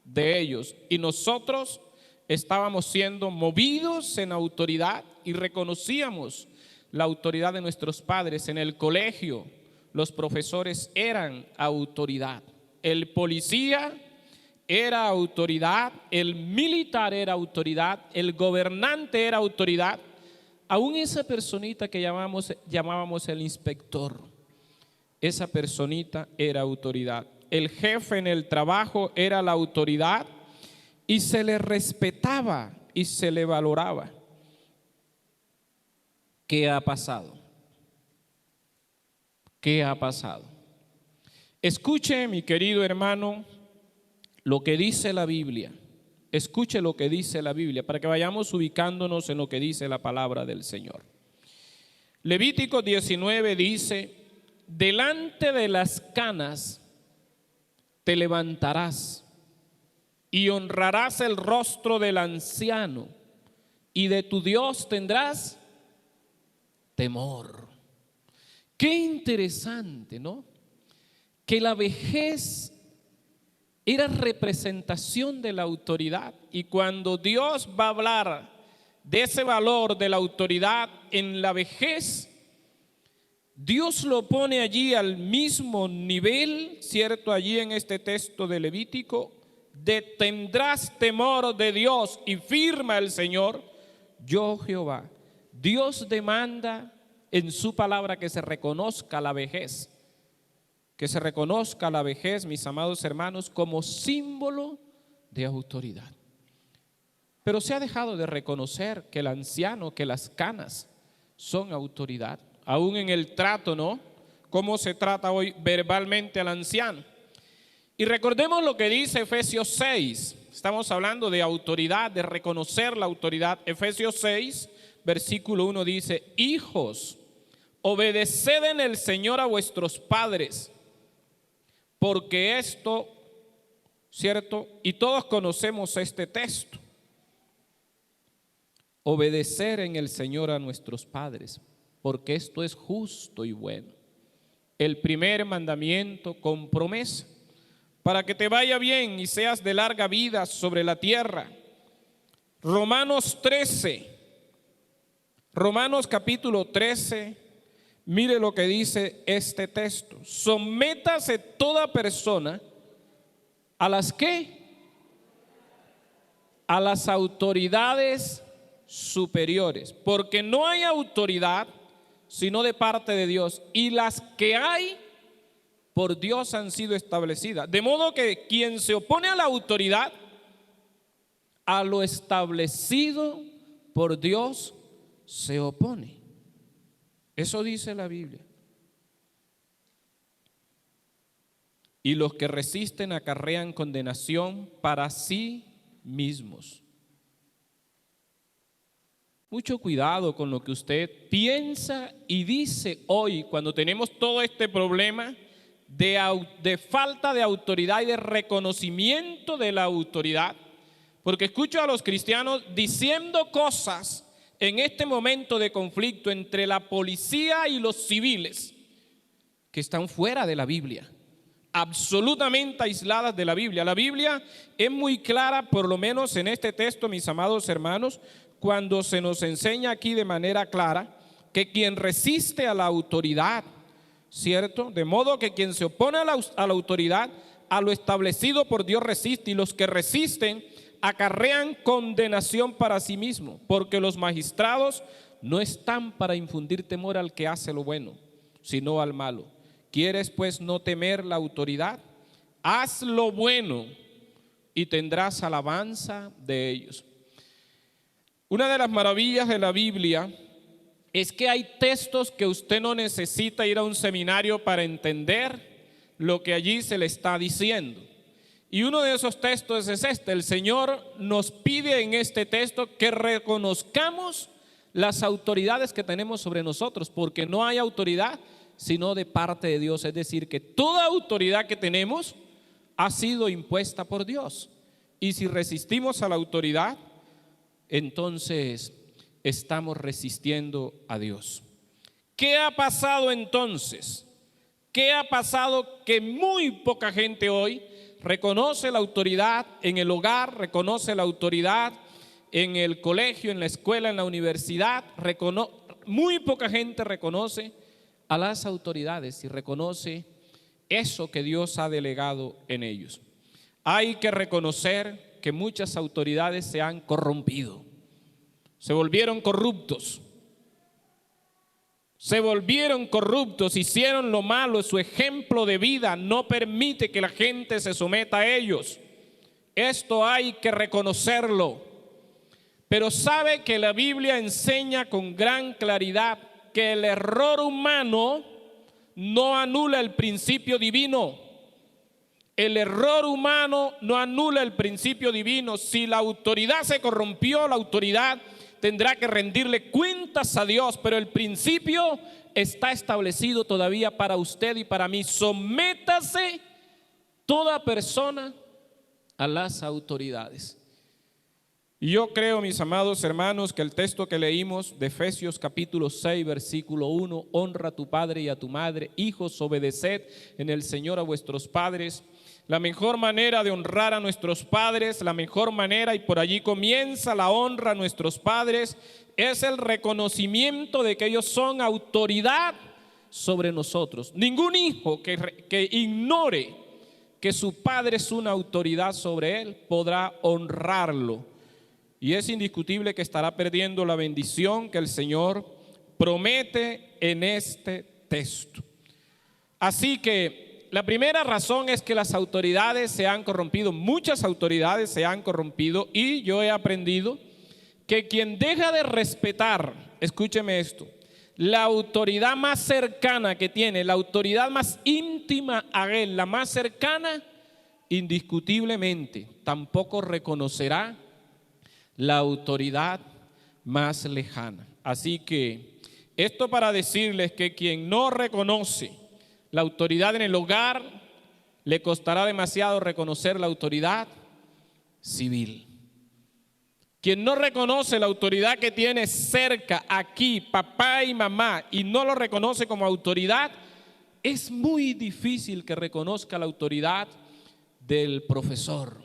S6: de ellos y nosotros estábamos siendo movidos en autoridad y reconocíamos la autoridad de nuestros padres. En el colegio los profesores eran autoridad, el policía era autoridad, el militar era autoridad, el gobernante era autoridad. Aún esa personita que llamábamos el inspector, esa personita era autoridad. El jefe en el trabajo era la autoridad y se le respetaba y se le valoraba. ¿Qué ha pasado? ¿Qué ha pasado? Escuche, mi querido hermano, lo que dice la Biblia. Escuche lo que dice la Biblia para que vayamos ubicándonos en lo que dice la palabra del Señor. Levítico 19 dice, delante de las canas te levantarás y honrarás el rostro del anciano y de tu Dios tendrás temor. Qué interesante, ¿no? Que la vejez era representación de la autoridad, y cuando Dios va a hablar de ese valor de la autoridad en la vejez, Dios lo pone allí al mismo nivel, ¿cierto? Allí en este texto de Levítico, de tendrás temor de Dios y firma el Señor, yo Jehová. Dios demanda en su palabra que se reconozca la vejez. Que se reconozca la vejez, mis amados hermanos, como símbolo de autoridad. Pero se ha dejado de reconocer que el anciano, que las canas son autoridad. Aún en el trato, ¿no? ¿Cómo se trata hoy verbalmente al anciano? Y recordemos lo que dice Efesios 6. Estamos hablando de autoridad, de reconocer la autoridad. Efesios 6, versículo 1 dice, hijos, obedeced en el Señor a vuestros padres, porque esto, ¿cierto? Y todos conocemos este texto. Obedecer en el Señor a nuestros padres, porque esto es justo y bueno. El primer mandamiento con promesa, para que te vaya bien y seas de larga vida sobre la tierra. Romanos 13, Romanos capítulo 13. Mire lo que dice este texto. Sométase toda persona a las ¿qué? A las autoridades superiores, porque no hay autoridad sino de parte de Dios, y las que hay por Dios han sido establecidas. De modo que quien se opone a la autoridad a lo establecido por Dios se opone. Eso dice la Biblia. Y los que resisten acarrean condenación para sí mismos. Mucho cuidado con lo que usted piensa y dice hoy cuando tenemos todo este problema de falta de autoridad y de reconocimiento de la autoridad. Porque escucho a los cristianos diciendo cosas en este momento de conflicto entre la policía y los civiles que están fuera de la Biblia, absolutamente aisladas de la Biblia. La Biblia es muy clara, por lo menos en este texto, mis amados hermanos, cuando se nos enseña aquí de manera clara que quien resiste a la autoridad, ¿cierto? De modo que quien se opone a la autoridad, a lo establecido por Dios resiste, y los que resisten acarrean condenación para sí mismo, porque los magistrados no están para infundir temor al que hace lo bueno, sino al malo. ¿Quieres pues no temer la autoridad? Haz lo bueno y tendrás alabanza de ellos. Una de las maravillas de la Biblia es que hay textos que usted no necesita ir a un seminario para entender lo que allí se le está diciendo. Y uno de esos textos es este. El Señor nos pide en este texto que reconozcamos las autoridades que tenemos sobre nosotros, porque no hay autoridad sino de parte de Dios. Es decir, que toda autoridad que tenemos ha sido impuesta por Dios. Y si resistimos a la autoridad, entonces estamos resistiendo a Dios. ¿Qué ha pasado entonces? ¿Qué ha pasado? Que muy poca gente hoy reconoce la autoridad en el hogar, reconoce la autoridad en el colegio, en la escuela, en la universidad. Muy poca gente reconoce a las autoridades y reconoce eso que Dios ha delegado en ellos. Hay que reconocer que muchas autoridades se han corrompido, se volvieron corruptos. Hicieron lo malo, su ejemplo de vida no permite que la gente se someta a ellos. Esto hay que reconocerlo. Pero sabe que la Biblia enseña con gran claridad que el error humano no anula el principio divino. El error humano no anula el principio divino. Si la autoridad se corrompió, la autoridad tendrá que rendirle cuentas a Dios, pero el principio está establecido todavía para usted y para mí. Sométase toda persona a las autoridades. Y yo creo, mis amados hermanos, que el texto que leímos de Efesios capítulo 6, versículo 1, honra a tu padre y a tu madre, hijos, obedeced en el Señor a vuestros padres. La mejor manera de honrar a nuestros padres, la mejor manera, y por allí comienza la honra a nuestros padres, es el reconocimiento de que ellos son autoridad sobre nosotros. Ningún hijo que ignore que su padre es una autoridad sobre él podrá honrarlo. Y es indiscutible que estará perdiendo la bendición que el Señor promete en este texto. Así que la primera razón es que las autoridades se han corrompido, muchas autoridades se han corrompido, y yo he aprendido que quien deja de respetar, escúcheme esto, la autoridad más cercana que tiene, la autoridad más íntima a él, la más cercana, indiscutiblemente tampoco reconocerá la autoridad más lejana. Así que esto para decirles que quien no reconoce la autoridad en el hogar, le costará demasiado reconocer la autoridad civil. Quien no reconoce la autoridad que tiene cerca, aquí, papá y mamá, y no lo reconoce como autoridad, es muy difícil que reconozca la autoridad del profesor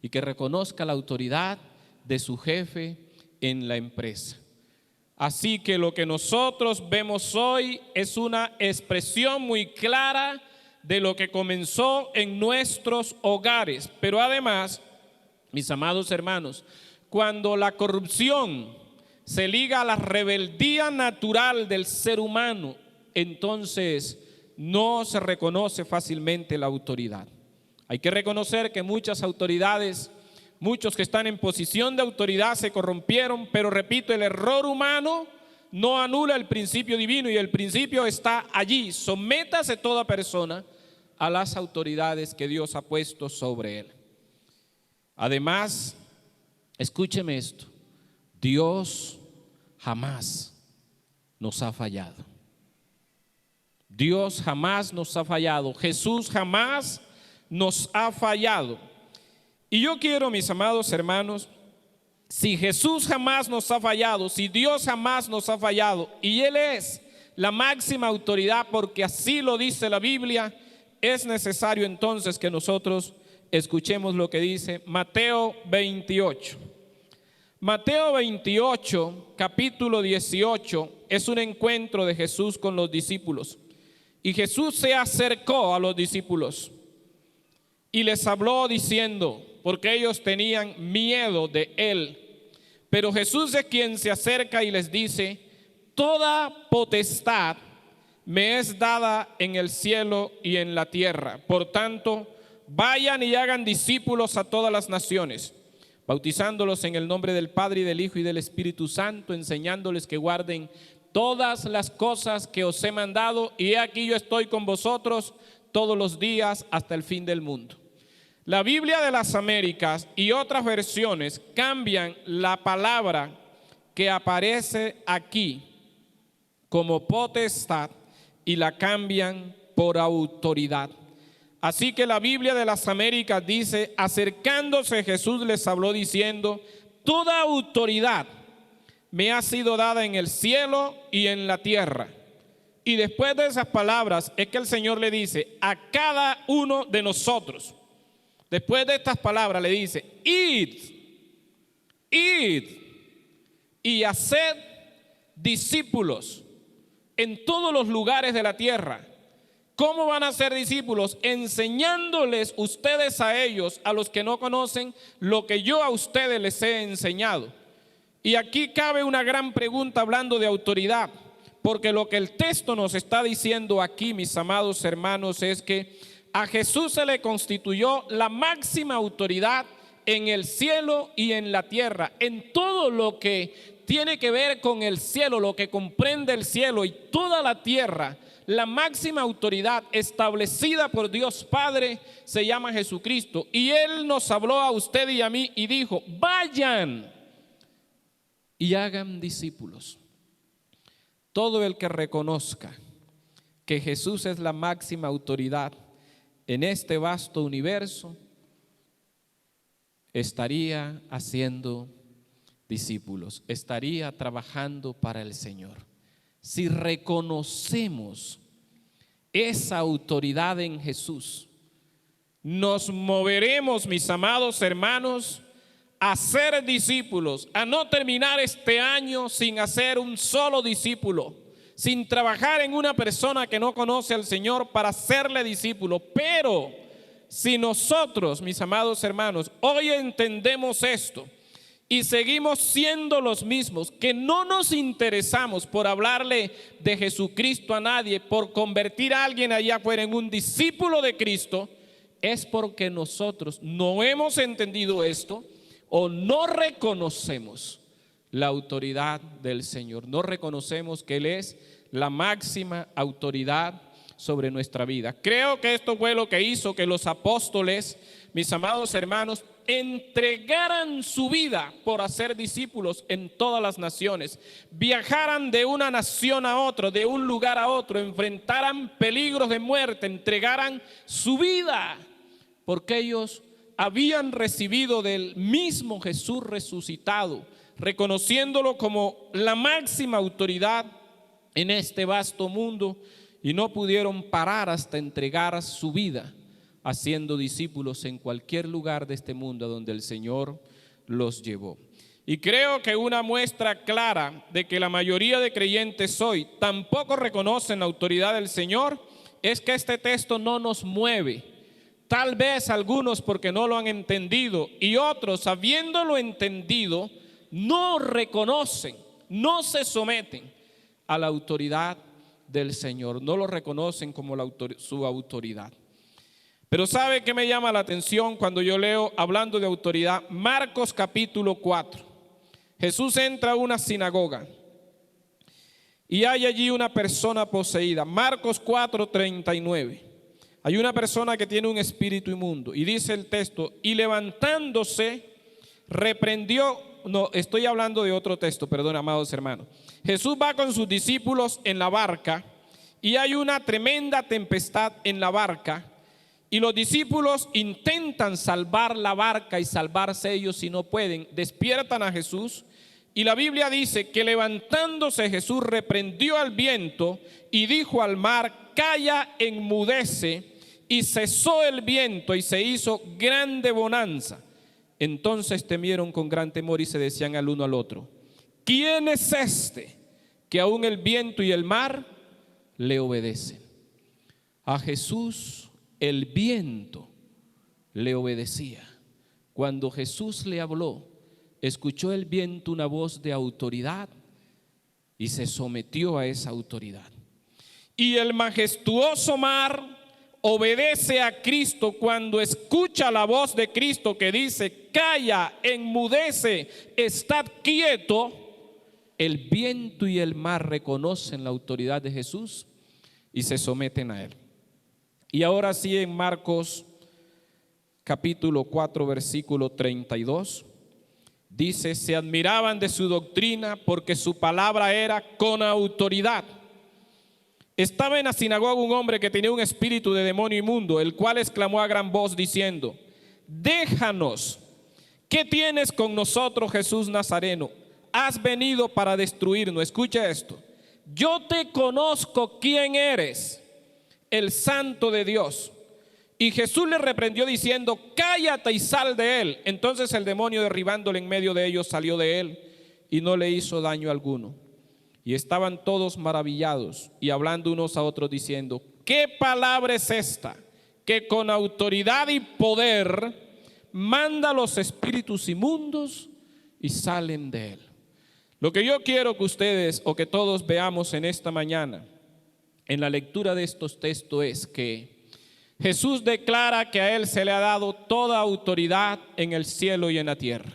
S6: y que reconozca la autoridad de su jefe en la empresa. Así que lo que nosotros vemos hoy es una expresión muy clara de lo que comenzó en nuestros hogares. Pero además, mis amados hermanos, cuando la corrupción se liga a la rebeldía natural del ser humano, entonces no se reconoce fácilmente la autoridad. Hay que reconocer que muchas autoridades Muchos que están en posición de autoridad se corrompieron, pero repito, el error humano no anula el principio divino y el principio está allí. Sométase toda persona a las autoridades que Dios ha puesto sobre él. Además, escúcheme esto, Dios jamás nos ha fallado. Dios jamás nos ha fallado. Jesús jamás nos ha fallado. Y yo quiero, mis amados hermanos, si Jesús jamás nos ha fallado, si Dios jamás nos ha fallado, y Él es la máxima autoridad porque así lo dice la Biblia, es necesario entonces que nosotros escuchemos lo que dice Mateo 28. Mateo 28, capítulo 18, es un encuentro de Jesús con los discípulos. Y Jesús se acercó a los discípulos y les habló diciendo, porque ellos tenían miedo de él. Pero Jesús es quien se acerca y les dice, toda potestad me es dada en el cielo y en la tierra. Por tanto, vayan y hagan discípulos a todas las naciones, bautizándolos en el nombre del Padre y del Hijo y del Espíritu Santo, enseñándoles que guarden todas las cosas que os he mandado, y he aquí yo estoy con vosotros todos los días hasta el fin del mundo. La Biblia de las Américas y otras versiones cambian la palabra que aparece aquí como potestad y la cambian por autoridad. Así que la Biblia de las Américas dice, acercándose Jesús les habló diciendo, toda autoridad me ha sido dada en el cielo y en la tierra. Y después de esas palabras es que el Señor le dice a cada uno de nosotros, después de estas palabras le dice, id y haced discípulos en todos los lugares de la tierra. ¿Cómo van a ser discípulos? Enseñándoles ustedes a ellos, a los que no conocen, lo que yo a ustedes les he enseñado. Y aquí cabe una gran pregunta hablando de autoridad, porque lo que el texto nos está diciendo aquí, mis amados hermanos, es que a Jesús se le constituyó la máxima autoridad en el cielo y en la tierra, en todo lo que tiene que ver con el cielo, lo que comprende el cielo y toda la tierra. La máxima autoridad establecida por Dios Padre se llama Jesucristo. Y Él nos habló a usted y a mí y dijo, vayan y hagan discípulos. Todo el que reconozca que Jesús es la máxima autoridad en este vasto universo, estaría haciendo discípulos, estaría trabajando para el Señor. Si reconocemos esa autoridad en Jesús, nos moveremos, mis amados hermanos, a ser discípulos, a no terminar este año sin hacer un solo discípulo, sin trabajar en una persona que no conoce al Señor para hacerle discípulo. Pero si nosotros, mis amados hermanos, hoy entendemos esto y seguimos siendo los mismos, que no nos interesamos por hablarle de Jesucristo a nadie, por convertir a alguien allá afuera en un discípulo de Cristo, es porque nosotros no hemos entendido esto o no reconocemos la autoridad del Señor. No reconocemos que Él es la máxima autoridad sobre nuestra vida. Creo que esto fue lo que hizo que los apóstoles, mis amados hermanos, entregaran su vida por hacer discípulos en todas las naciones, viajaran de una nación a otra, de un lugar a otro, enfrentaran peligros de muerte, entregaran su vida, porque ellos habían recibido del mismo Jesús resucitado, reconociéndolo como la máxima autoridad en este vasto mundo, y no pudieron parar hasta entregar su vida haciendo discípulos en cualquier lugar de este mundo donde el Señor los llevó. Y creo que una muestra clara de que la mayoría de creyentes hoy tampoco reconocen la autoridad del Señor es que este texto no nos mueve. Tal vez algunos porque no lo han entendido y otros, habiéndolo entendido, no reconocen, no se someten a la autoridad del Señor, no lo reconocen como su autoridad. Pero ¿sabe qué me llama la atención cuando yo leo hablando de autoridad? Marcos capítulo 4. Jesús entra a una sinagoga y hay allí una persona poseída. Marcos 4:39. Hay una persona que tiene un espíritu inmundo y dice el texto, y levantándose reprendió, no, estoy hablando de otro texto, perdón, amados hermanos. Jesús va con sus discípulos en la barca y hay una tremenda tempestad en la barca y los discípulos intentan salvar la barca y salvarse ellos y no pueden. Despiertan a Jesús y la Biblia dice que levantándose Jesús reprendió al viento y dijo al mar, calla, enmudece, y cesó el viento y se hizo grande bonanza. Entonces temieron con gran temor y se decían al uno al otro, ¿quién es este que aún el viento y el mar le obedecen? A Jesús el viento le obedecía. Cuando Jesús le habló, escuchó el viento una voz de autoridad y se sometió a esa autoridad. Y el majestuoso mar obedece a Cristo cuando escucha la voz de Cristo que dice, calla, enmudece, estad quieto. El viento y el mar reconocen la autoridad de Jesús y se someten a él. Y ahora sí, en Marcos capítulo 4 versículo 32 dice, se admiraban de su doctrina porque su palabra era con autoridad. Estaba en la sinagoga un hombre que tenía un espíritu de demonio inmundo, el cual exclamó a gran voz diciendo, déjanos, ¿qué tienes con nosotros, Jesús Nazareno? Has venido para destruirnos. Escucha esto, yo te conozco quién eres, el Santo de Dios. Y Jesús le reprendió diciendo, cállate y sal de él. Entonces el demonio, derribándole en medio de ellos, salió de él y no le hizo daño alguno. Y estaban todos maravillados y hablando unos a otros diciendo, ¿qué palabra es esta que con autoridad y poder manda a los espíritus inmundos y salen de él? Lo que yo quiero que ustedes o que todos veamos en esta mañana en la lectura de estos textos es que Jesús declara que a él se le ha dado toda autoridad en el cielo y en la tierra.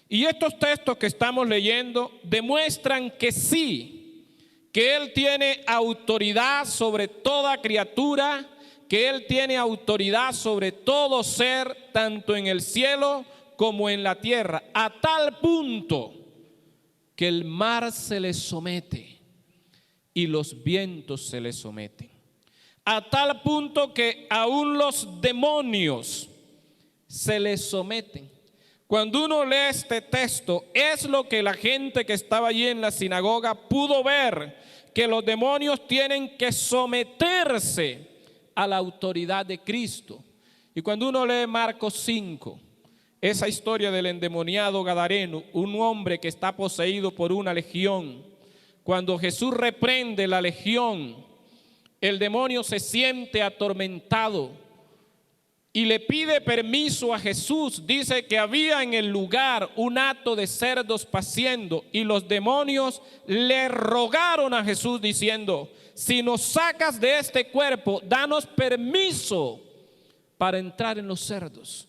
S6: Y estos textos que estamos leyendo demuestran que sí, que él tiene autoridad sobre toda criatura, que él tiene autoridad sobre todo ser, tanto en el cielo como en la tierra, a tal punto que el mar se le somete y los vientos se le someten. A tal punto que aún los demonios se le someten. Cuando uno lee este texto, es lo que la gente que estaba allí en la sinagoga pudo ver, que los demonios tienen que someterse a la autoridad de Cristo. Y cuando uno lee Marcos 5, esa historia del endemoniado gadareno, un hombre que está poseído por una legión, cuando Jesús reprende la legión, el demonio se siente atormentado y le pide permiso a Jesús. Dice que había en el lugar un hato de cerdos paciendo y los demonios le rogaron a Jesús diciendo, si nos sacas de este cuerpo, danos permiso para entrar en los cerdos.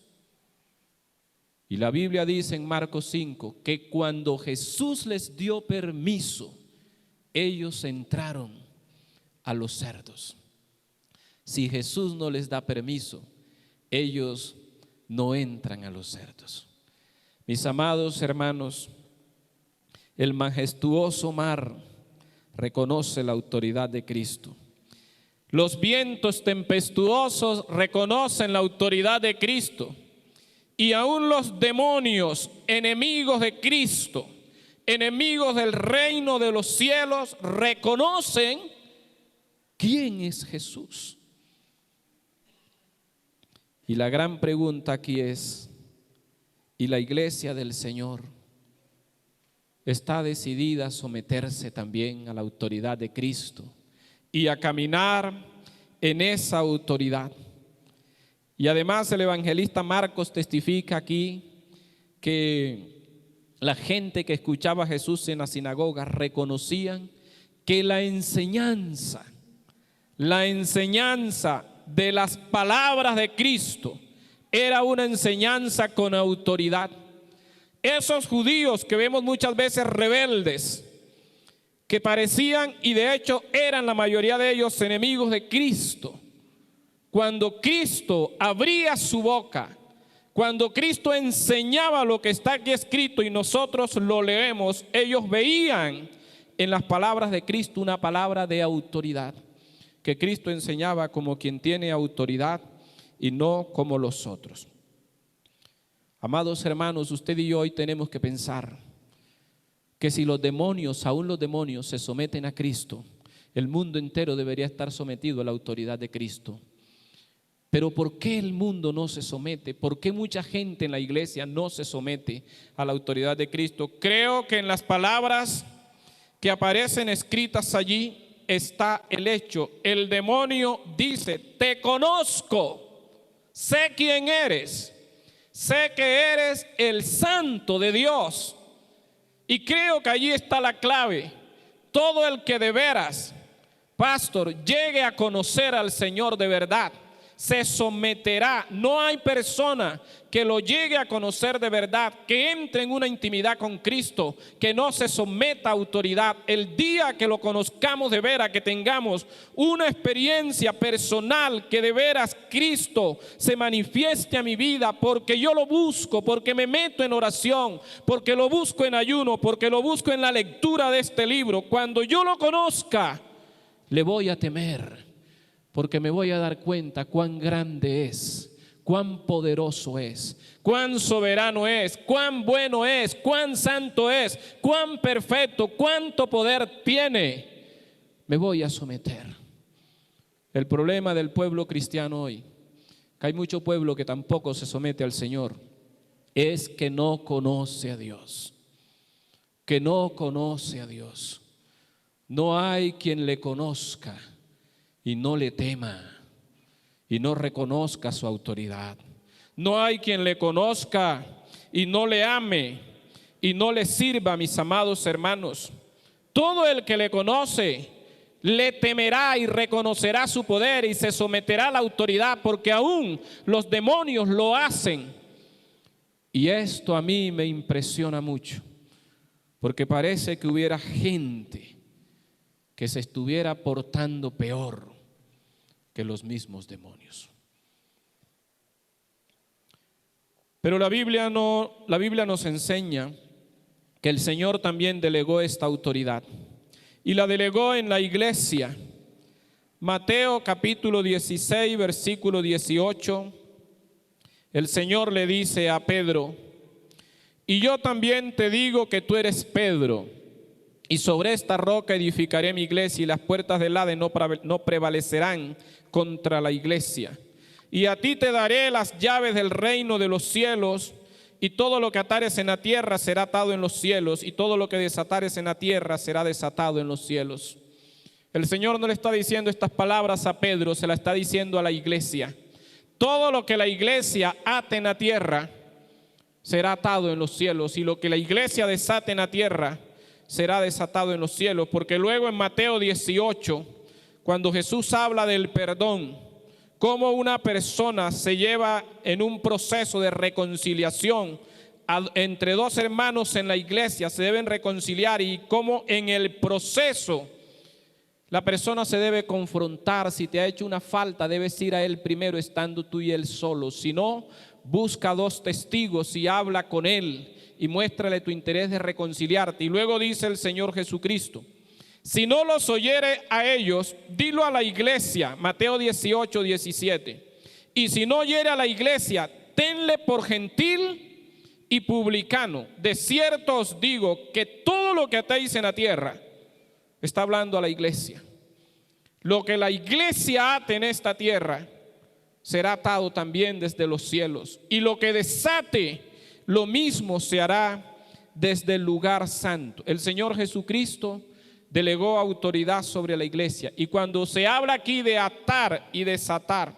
S6: Y la Biblia dice en Marcos 5 que cuando Jesús les dio permiso, ellos entraron a los cerdos. Si Jesús no les da permiso, ellos no entran a los cerdos. Mis amados hermanos, el majestuoso mar reconoce la autoridad de Cristo. Los vientos tempestuosos reconocen la autoridad de Cristo. Y aún los demonios, enemigos de Cristo, enemigos del reino de los cielos, reconocen quién es Jesús. Y la gran pregunta aquí es, ¿y la iglesia del Señor está decidida a someterse también a la autoridad de Cristo y a caminar en esa autoridad? Y además el evangelista Marcos testifica aquí que la gente que escuchaba a Jesús en la sinagoga reconocían que la enseñanza de las palabras de Cristo era una enseñanza con autoridad. Esos judíos que vemos muchas veces rebeldes, que parecían y de hecho eran la mayoría de ellos enemigos de Cristo, cuando Cristo abría su boca, cuando Cristo enseñaba lo que está aquí escrito y nosotros lo leemos, ellos veían en las palabras de Cristo una palabra de autoridad, que Cristo enseñaba como quien tiene autoridad y no como los otros. Amados hermanos, usted y yo hoy tenemos que pensar que si los demonios, aún los demonios, se someten a Cristo, el mundo entero debería estar sometido a la autoridad de Cristo. Pero ¿por qué el mundo no se somete? ¿Por qué mucha gente en la iglesia no se somete a la autoridad de Cristo? Creo que en las palabras que aparecen escritas allí está el hecho. El demonio dice: te conozco, sé quién eres, sé que eres el santo de Dios. Y creo que allí está la clave. Todo el que de veras, pastor, llegue a conocer al Señor de verdad, se someterá. No hay persona que lo llegue a conocer de verdad, que entre en una intimidad con Cristo, que no se someta a autoridad. El día que lo conozcamos de veras, que tengamos una experiencia personal, que de veras Cristo se manifieste a mi vida, porque yo lo busco, porque me meto en oración, porque lo busco en ayuno, porque lo busco en la lectura de este libro. Cuando yo lo conozca, le voy a temer, porque me voy a dar cuenta cuán grande es, cuán poderoso es, cuán soberano es, cuán bueno es, cuán santo es, cuán perfecto, cuánto poder tiene. Me voy a someter. El problema del pueblo cristiano hoy, que hay mucho pueblo que tampoco se somete al Señor, es que no conoce a Dios, que no conoce a Dios. No hay quien le conozca y no le tema y no reconozca su autoridad. No hay quien le conozca y no le ame y no le sirva, mis amados hermanos. Todo el que le conoce le temerá y reconocerá su poder y se someterá a la autoridad, porque aún los demonios lo hacen. Y esto a mí me impresiona mucho, porque parece que hubiera gente que se estuviera portando peor que los mismos demonios. Pero la Biblia nos enseña que el Señor también delegó esta autoridad y la delegó en la iglesia. Mateo capítulo 16, versículo 18, el Señor le dice a Pedro: y yo también te digo que tú eres Pedro, y sobre esta roca edificaré mi iglesia, y las puertas del Hades no prevalecerán contra la iglesia. Y a ti te daré las llaves del reino de los cielos, y todo lo que atares en la tierra será atado en los cielos, y todo lo que desatares en la tierra será desatado en los cielos. El Señor no le está diciendo estas palabras a Pedro, se la está diciendo a la iglesia. Todo lo que la iglesia ate en la tierra será atado en los cielos, y lo que la iglesia desate en la tierra será desatado en los cielos. Porque luego en Mateo 18, cuando Jesús habla del perdón, cómo una persona se lleva en un proceso de reconciliación entre dos hermanos en la iglesia, se deben reconciliar, y cómo en el proceso la persona se debe confrontar. Si te ha hecho una falta, debes ir a él primero estando tú y él solos. Si no, busca dos testigos y habla con él y muéstrale tu interés de reconciliarte. Y luego dice el Señor Jesucristo: si no los oyere a ellos, dilo a la iglesia. Mateo 18, 17. Y si no oyere a la iglesia, tenle por gentil y publicano. De cierto os digo que todo lo que atéis en la tierra, está hablando a la iglesia, lo que la iglesia ate en esta tierra será atado también desde los cielos, y lo que desate, lo mismo se hará desde el lugar santo. El Señor Jesucristo delegó autoridad sobre la iglesia, y cuando se habla aquí de atar y desatar,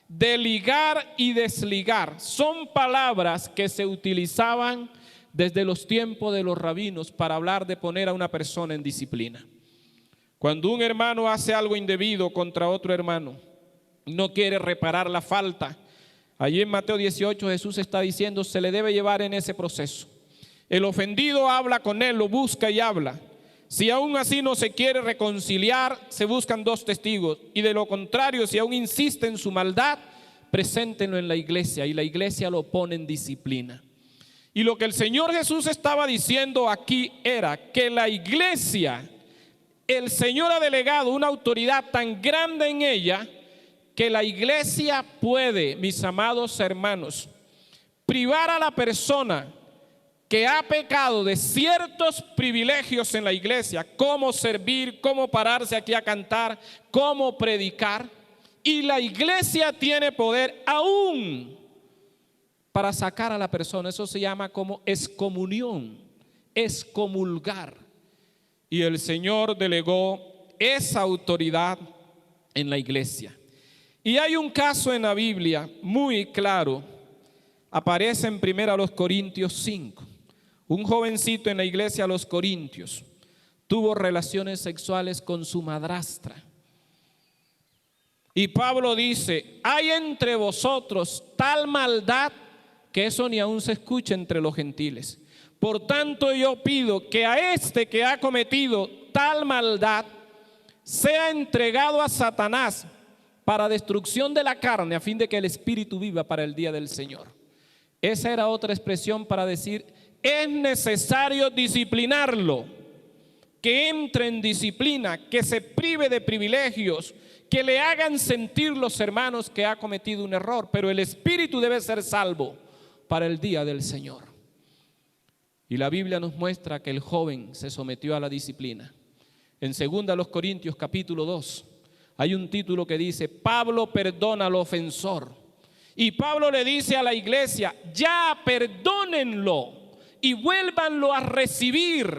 S6: de ligar y desligar, son palabras que se utilizaban desde los tiempos de los rabinos para hablar de poner a una persona en disciplina. Cuando un hermano hace algo indebido contra otro hermano, no quiere reparar la falta. Allí en Mateo 18 Jesús está diciendo, se le debe llevar en ese proceso. El ofendido habla con él, lo busca y habla. Si aún así no se quiere reconciliar, se buscan 2 testigos. Y de lo contrario, si aún insiste en su maldad, preséntenlo en la iglesia y la iglesia lo pone en disciplina. Y lo que el Señor Jesús estaba diciendo aquí era que la iglesia, el Señor ha delegado una autoridad tan grande en ella que la iglesia puede, mis amados hermanos, privar a la persona que ha pecado de ciertos privilegios en la iglesia, cómo servir, cómo pararse aquí a cantar, cómo predicar. Y la iglesia tiene poder aún para sacar a la persona. Eso se llama como excomunión, excomulgar. Y el Señor delegó esa autoridad en la iglesia. Y hay un caso en la Biblia muy claro, aparece en 1 Corintios 5. Un jovencito en la iglesia de los Corintios tuvo relaciones sexuales con su madrastra. Y Pablo dice, hay entre vosotros tal maldad que eso ni aún se escucha entre los gentiles. Por tanto yo pido que a este que ha cometido tal maldad sea entregado a Satanás para destrucción de la carne, a fin de que el espíritu viva para el día del Señor. Esa era otra expresión para decir, es necesario disciplinarlo, que entre en disciplina, que se prive de privilegios, que le hagan sentir los hermanos que ha cometido un error, pero el espíritu debe ser salvo para el día del Señor. Y la Biblia nos muestra que el joven se sometió a la disciplina. En 2 Corintios capítulo 2 hay un título que dice, Pablo perdona al ofensor. Y Pablo le dice a la iglesia, ya perdónenlo y vuélvanlo a recibir.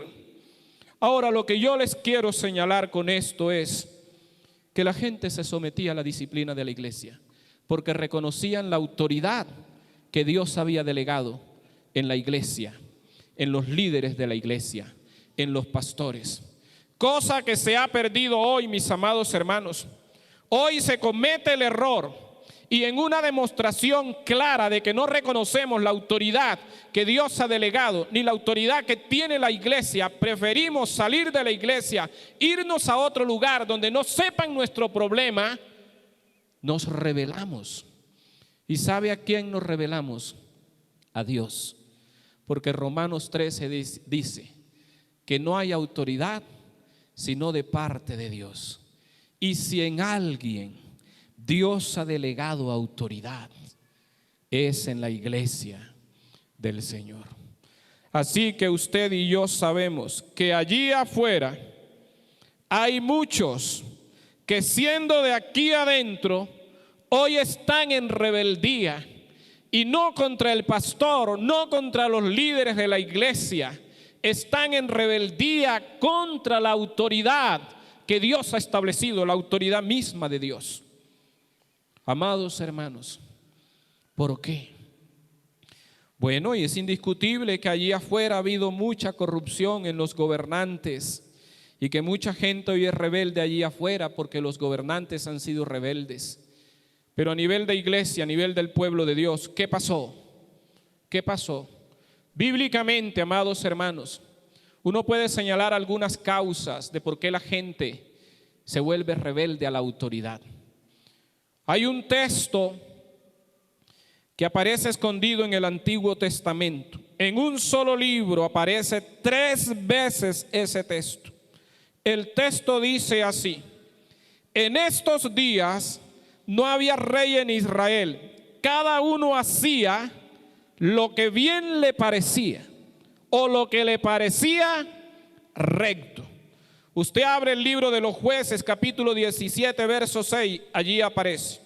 S6: Ahora lo que yo les quiero señalar con esto es que la gente se sometía a la disciplina de la iglesia porque reconocían la autoridad que Dios había delegado en la iglesia, en los líderes de la iglesia, en los pastores. Cosa que se ha perdido hoy, mis amados hermanos. Hoy se comete el error y en una demostración clara de que no reconocemos la autoridad que Dios ha delegado, ni la autoridad que tiene la iglesia, preferimos salir de la iglesia, irnos a otro lugar donde no sepan nuestro problema, nos rebelamos. ¿Y sabe a quién nos rebelamos? A Dios. Porque Romanos 13 dice que no hay autoridad sino de parte de Dios. Y si en alguien Dios ha delegado autoridad, es en la iglesia del Señor. Así que usted y yo sabemos que allí afuera hay muchos que siendo de aquí adentro hoy están en rebeldía, y no contra el pastor, no contra los líderes de la iglesia, están en rebeldía contra la autoridad que Dios ha establecido, la autoridad misma de Dios. Amados hermanos, ¿por qué? Bueno, y es indiscutible que allí afuera ha habido mucha corrupción en los gobernantes y que mucha gente hoy es rebelde allí afuera porque los gobernantes han sido rebeldes. Pero a nivel de iglesia, a nivel del pueblo de Dios, ¿qué pasó? ¿Qué pasó? Bíblicamente, amados hermanos, uno puede señalar algunas causas de por qué la gente se vuelve rebelde a la autoridad. Hay un texto que aparece escondido en el Antiguo Testamento. En un solo libro aparece 3 veces ese texto. El texto dice así: en estos días no había rey en Israel, cada uno hacía lo que bien le parecía o lo que le parecía recto. Usted abre el libro de los Jueces, capítulo 17, verso 6, allí aparece.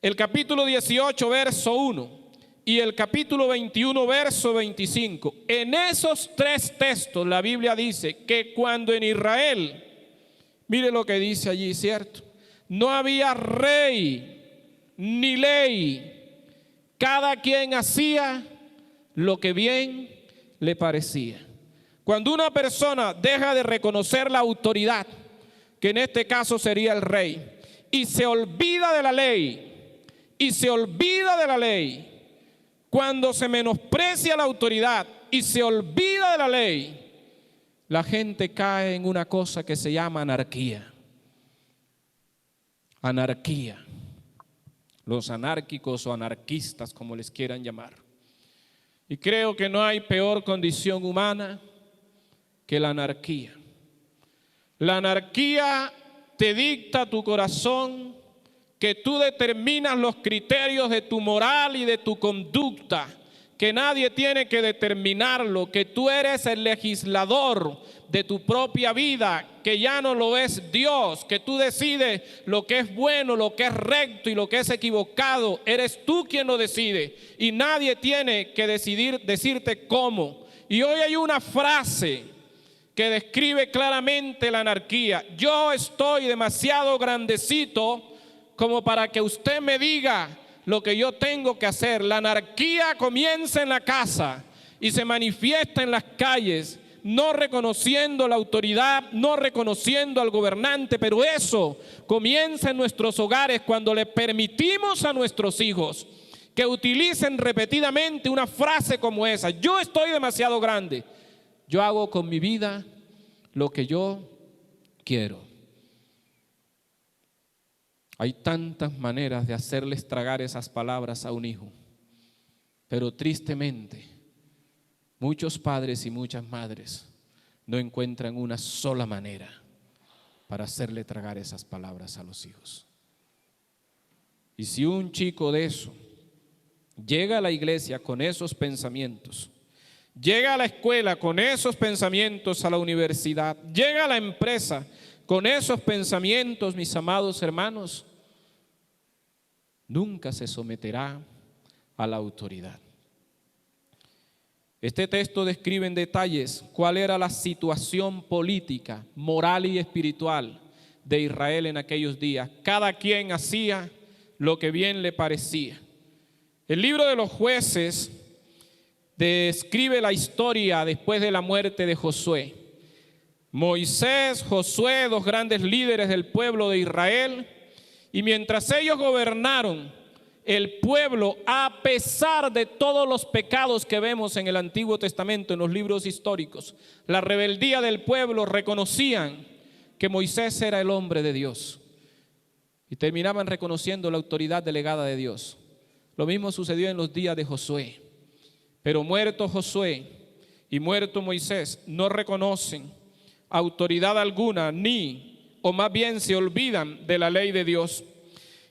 S6: El capítulo 18, verso 1 y el capítulo 21, verso 25. En esos 3 textos la Biblia dice que cuando en Israel, mire lo que dice allí, ¿cierto? No había rey ni ley, cada quien hacía lo que bien le parecía. Cuando una persona deja de reconocer la autoridad, que en este caso sería el rey, y se olvida de la ley, y se olvida de la ley, cuando se menosprecia la autoridad y se olvida de la ley, la gente cae en una cosa que se llama anarquía. Anarquía. Los anárquicos o anarquistas, como les quieran llamar. Y creo que no hay peor condición humana que la anarquía. La anarquía te dicta tu corazón, que tú determinas los criterios de tu moral y de tu conducta, que nadie tiene que determinarlo, que tú eres el legislador de tu propia vida, que ya no lo es Dios, que tú decides lo que es bueno, lo que es recto y lo que es equivocado. Eres tú quien lo decide y nadie tiene que decirte cómo. Y hoy hay una frase que describe claramente la anarquía. Yo estoy demasiado grandecito como para que usted me diga lo que yo tengo que hacer. La anarquía comienza en la casa y se manifiesta en las calles, no reconociendo la autoridad, no reconociendo al gobernante, pero eso comienza en nuestros hogares cuando le permitimos a nuestros hijos que utilicen repetidamente una frase como esa: yo estoy demasiado grande, yo hago con mi vida lo que yo quiero. Hay tantas maneras de hacerles tragar esas palabras a un hijo, pero tristemente muchos padres y muchas madres no encuentran una sola manera para hacerle tragar esas palabras a los hijos. Y si un chico de eso llega a la iglesia con esos pensamientos, llega a la escuela con esos pensamientos, a la universidad, llega a la empresa con esos pensamientos, mis amados hermanos, nunca se someterá a la autoridad. Este texto describe en detalles cuál era la situación política, moral y espiritual de Israel en aquellos días. Cada quien hacía lo que bien le parecía. El libro de los Jueces describe la historia después de la muerte de Josué. Moisés, Josué, dos grandes líderes del pueblo de Israel, y mientras ellos gobernaron, el pueblo, a pesar de todos los pecados que vemos en el Antiguo Testamento, en los libros históricos, la rebeldía del pueblo, reconocían que Moisés era el hombre de Dios y terminaban reconociendo la autoridad delegada de Dios. Lo mismo sucedió en los días de Josué. Pero muerto Josué y muerto Moisés, no reconocen autoridad alguna, o más bien se olvidan de la ley de Dios.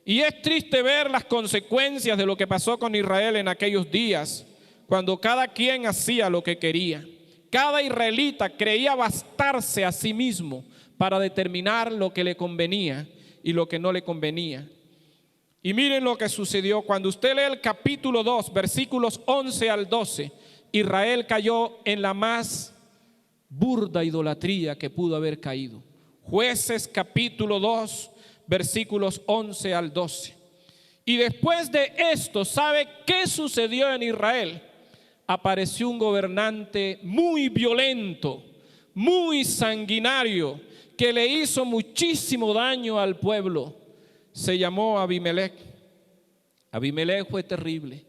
S6: Y es triste ver las consecuencias de lo que pasó con Israel en aquellos días, cuando cada quien hacía lo que quería. Cada israelita creía bastarse a sí mismo para determinar lo que le convenía y lo que no le convenía. Y miren lo que sucedió. Cuando usted lee el capítulo 2, versículos 11 al 12, Israel cayó en la más burda idolatría que pudo haber caído. Jueces capítulo 2, versículos 11 al 12. Y después de esto, ¿sabe qué sucedió en Israel? Apareció un gobernante muy violento, muy sanguinario, que le hizo muchísimo daño al pueblo. Se llamó Abimelech. Abimelech fue terrible.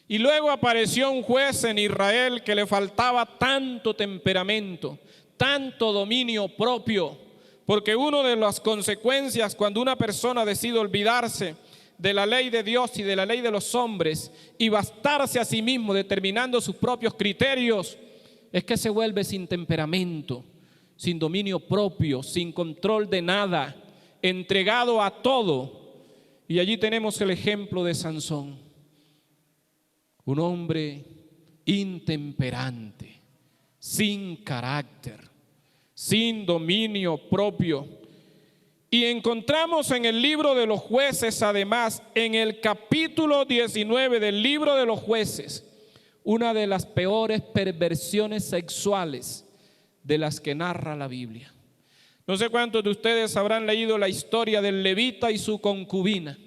S6: Y luego apareció un juez en Israel que le faltaba tanto temperamento, tanto dominio propio, porque una de las consecuencias cuando una persona decide olvidarse de la ley de Dios y de la ley de los hombres y bastarse a sí mismo determinando sus propios criterios, es que se vuelve sin temperamento, sin dominio propio, sin control de nada, entregado a todo. Y allí tenemos el ejemplo de Sansón, un hombre intemperante, sin carácter, sin dominio propio. Y encontramos en el libro de los Jueces, además, en el capítulo 19 del libro de los Jueces, una de las peores perversiones sexuales de las que narra la Biblia. No sé cuántos de ustedes habrán leído la historia del levita y su concubina.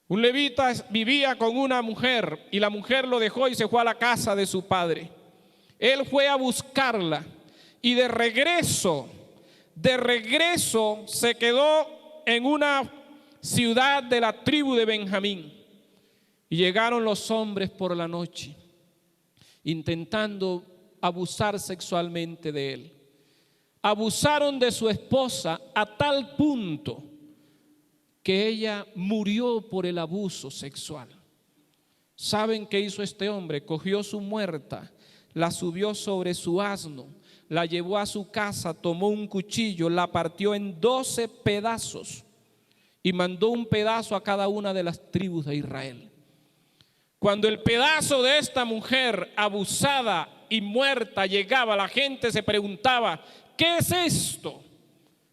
S6: Un levita vivía con una mujer y la mujer lo dejó y se fue a la casa de su padre. Él fue a buscarla y de regreso se quedó en una ciudad de la tribu de Benjamín. Y llegaron los hombres por la noche, intentando abusar sexualmente de él. Abusaron de su esposa a tal punto que ella murió por el abuso sexual. ¿Saben qué hizo este hombre? Cogió su muerta, la subió sobre su asno, la llevó a su casa, tomó un cuchillo, la partió en 12 pedazos y mandó un pedazo a cada una de las tribus de Israel. Cuando el pedazo de esta mujer abusada y muerta llegaba, la gente se preguntaba, ¿qué es esto?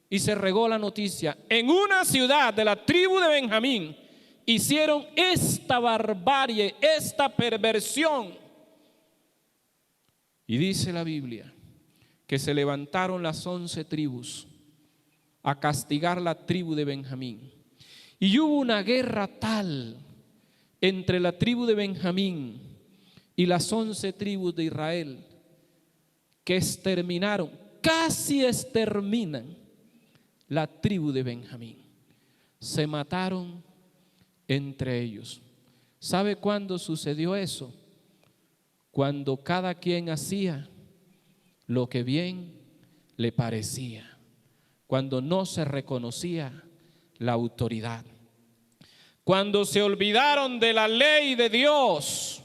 S6: Y se regó la noticia. En una ciudad de la tribu de Benjamín hicieron esta barbarie, esta perversión. Y dice la Biblia que se levantaron las 11 tribus a castigar la tribu de Benjamín. Y hubo una guerra tal entre la tribu de Benjamín y las 11 tribus de Israel que exterminaron, casi exterminan la tribu de Benjamín. Se mataron entre ellos. ¿Sabe cuándo sucedió eso? Cuando cada quien hacía lo que bien le parecía, cuando no se reconocía la autoridad, cuando se olvidaron de la ley de Dios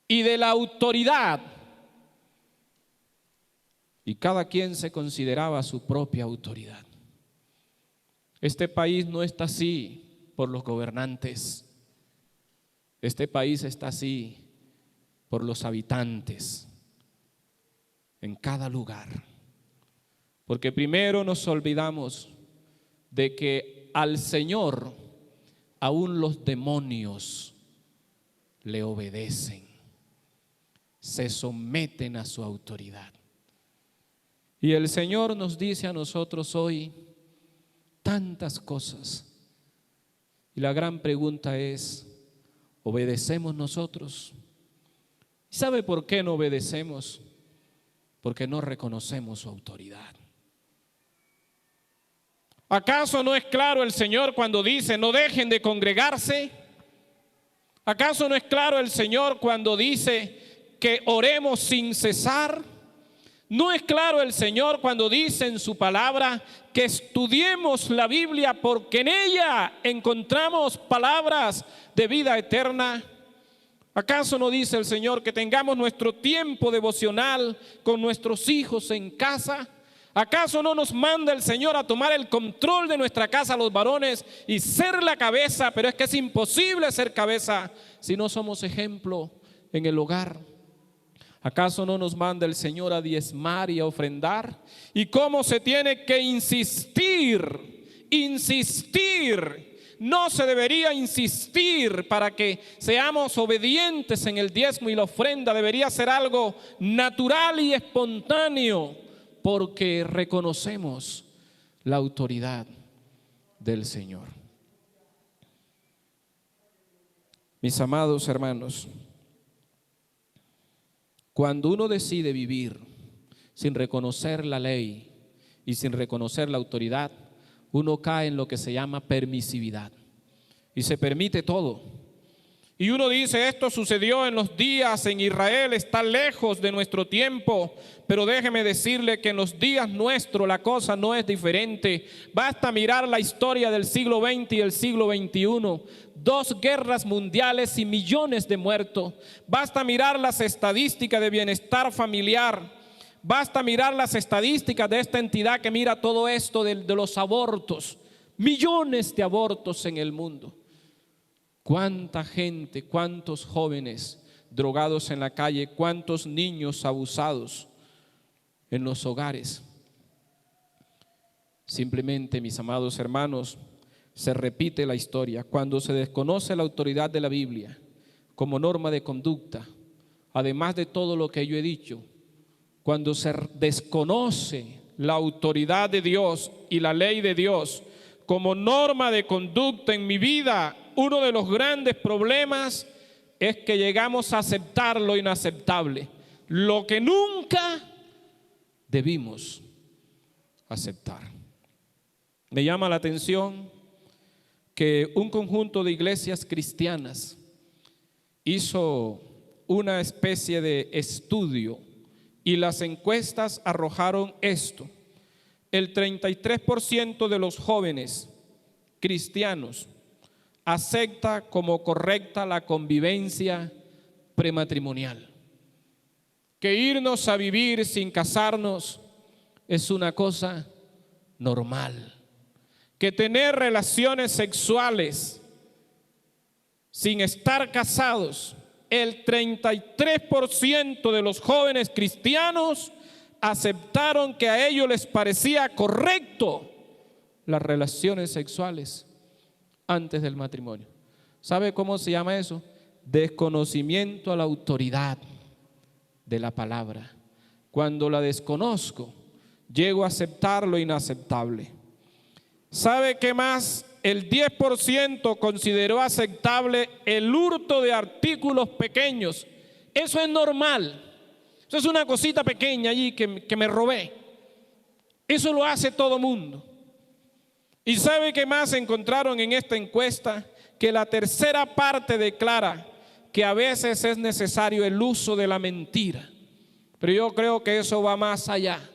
S6: y de la autoridad, y cada quien se consideraba su propia autoridad. Este país no está así por los gobernantes. Este país está así por los habitantes en cada lugar. Porque primero nos olvidamos de que al Señor aún los demonios le obedecen, se someten a su autoridad. Y el Señor nos dice a nosotros hoy tantas cosas. Y la gran pregunta es, ¿obedecemos nosotros? ¿Sabe por qué no obedecemos? Porque no reconocemos su autoridad. ¿Acaso no es claro el Señor cuando dice no dejen de congregarse? ¿Acaso no es claro el Señor cuando dice que oremos sin cesar? ¿No es claro el Señor cuando dice en su palabra que estudiemos la Biblia porque en ella encontramos palabras de vida eterna? ¿Acaso no dice el Señor que tengamos nuestro tiempo devocional con nuestros hijos en casa? ¿Acaso no nos manda el Señor a tomar el control de nuestra casa, los varones, y ser la cabeza? Pero es que es imposible ser cabeza si no somos ejemplo en el hogar. ¿Acaso no nos manda el Señor a diezmar y a ofrendar? ¿Y cómo se tiene que insistir? No se debería insistir para que seamos obedientes en el diezmo y la ofrenda. Debería ser algo natural y espontáneo, porque reconocemos la autoridad del Señor. Mis amados hermanos, cuando uno decide vivir sin reconocer la ley y sin reconocer la autoridad, uno cae en lo que se llama permisividad y se permite todo. Y uno dice, esto sucedió en los días en Israel, está lejos de nuestro tiempo, pero déjeme decirle que en los días nuestros la cosa no es diferente. Basta mirar la historia del siglo XX y el siglo XXI, 2 guerras mundiales y millones de muertos. Basta mirar las estadísticas de bienestar familiar. Basta mirar las estadísticas de esta entidad que mira todo esto de los abortos. Millones de abortos en el mundo. Cuánta gente, cuántos jóvenes drogados en la calle, cuántos niños abusados en los hogares. Simplemente, mis amados hermanos, se repite la historia. Cuando se desconoce la autoridad de la Biblia como norma de conducta, además de todo lo que yo he dicho, cuando se desconoce la autoridad de Dios y la ley de Dios como norma de conducta en mi vida, uno de los grandes problemas es que llegamos a aceptar lo inaceptable, lo que nunca debimos aceptar. Me llama la atención que un conjunto de iglesias cristianas hizo una especie de estudio y las encuestas arrojaron esto: el 33% de los jóvenes cristianos acepta como correcta la convivencia prematrimonial, que irnos a vivir sin casarnos es una cosa normal, que tener relaciones sexuales sin estar casados, el 33% de los jóvenes cristianos aceptaron que a ellos les parecía correcto las relaciones sexuales antes del matrimonio. ¿Sabe cómo se llama eso? Desconocimiento a la autoridad de la palabra. Cuando la desconozco, llego a aceptar lo inaceptable. ¿Sabe qué más? El 10% consideró aceptable el hurto de artículos pequeños. Eso es normal. Eso es una cosita pequeña allí que me robé. Eso lo hace todo mundo. ¿Y sabe qué más encontraron en esta encuesta? Que la tercera parte declara que a veces es necesario el uso de la mentira. Pero yo creo que eso va más allá.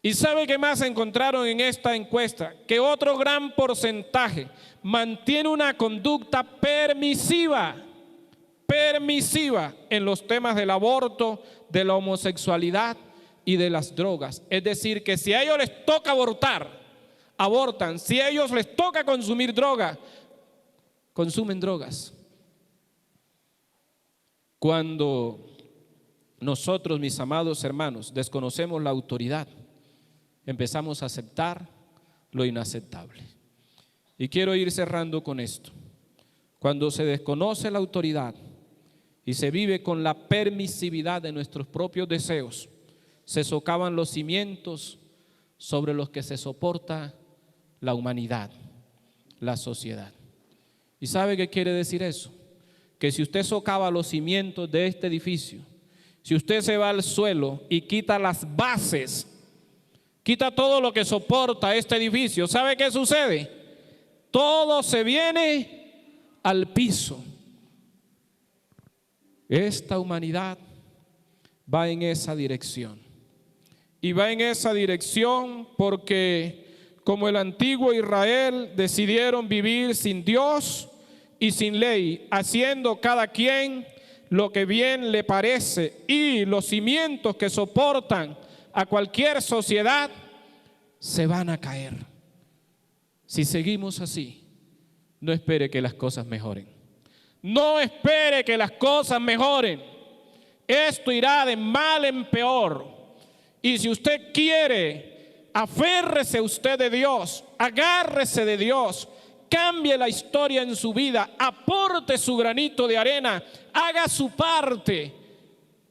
S6: ¿Y sabe qué más encontraron en esta encuesta? Que otro gran porcentaje mantiene una conducta permisiva en los temas del aborto, de la homosexualidad y de las drogas. Es decir, que si a ellos les toca abortan. Si a ellos les toca consumir droga, consumen drogas. Cuando nosotros, mis amados hermanos, desconocemos la autoridad, empezamos a aceptar lo inaceptable. Y quiero ir cerrando con esto. Cuando se desconoce la autoridad y se vive con la permisividad de nuestros propios deseos, se socavan los cimientos sobre los que se soporta la humanidad, la sociedad. ¿Y sabe qué quiere decir eso? Que si usted socava los cimientos de este edificio, si usted se va al suelo y quita las bases, quita todo lo que soporta este edificio, ¿sabe qué sucede? Todo se viene al piso. Esta humanidad va en esa dirección. Y va en esa dirección porque, como el antiguo Israel, decidieron vivir sin Dios y sin ley, haciendo cada quien lo que bien le parece, y los cimientos que soportan a cualquier sociedad se van a caer. Si seguimos así, no espere que las cosas mejoren. No espere que las cosas mejoren. Esto irá de mal en peor. Y si usted quiere, aférrese usted de Dios, agárrese de Dios, cambie la historia en su vida, aporte su granito de arena, haga su parte,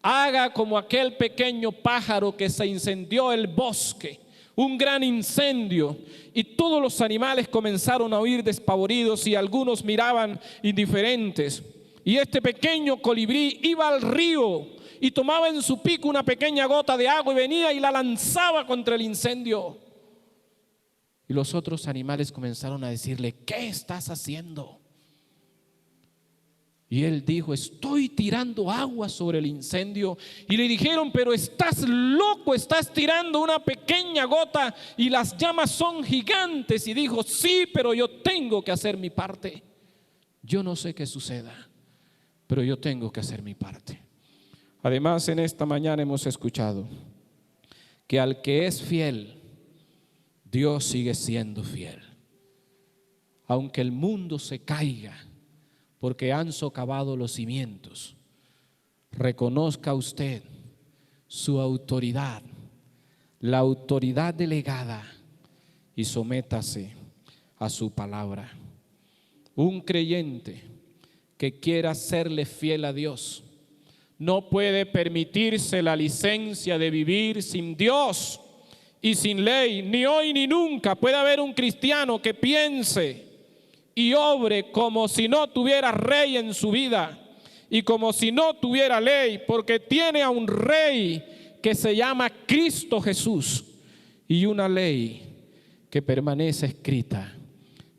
S6: haga como aquel pequeño pájaro que se incendió el bosque, un gran incendio, y todos los animales comenzaron a huir despavoridos y algunos miraban indiferentes. Y este pequeño colibrí iba al río y tomaba en su pico una pequeña gota de agua y venía y la lanzaba contra el incendio. Y los otros animales comenzaron a decirle: ¿qué estás haciendo? Y él dijo: estoy tirando agua sobre el incendio. Y le dijeron: pero estás loco, estás tirando una pequeña gota y las llamas son gigantes. Y dijo: sí, pero yo tengo que hacer mi parte. Yo no sé qué suceda, pero yo tengo que hacer mi parte. Además, en esta mañana hemos escuchado que al que es fiel, Dios sigue siendo fiel. Aunque el mundo se caiga porque han socavado los cimientos, reconozca usted su autoridad, la autoridad delegada, y sométase a su palabra. Un creyente que quiera serle fiel a Dios no puede permitirse la licencia de vivir sin Dios y sin ley, ni hoy ni nunca. Puede haber un cristiano que piense y obre como si no tuviera rey en su vida y como si no tuviera ley, porque tiene a un rey que se llama Cristo Jesús y una ley que que permanece escrita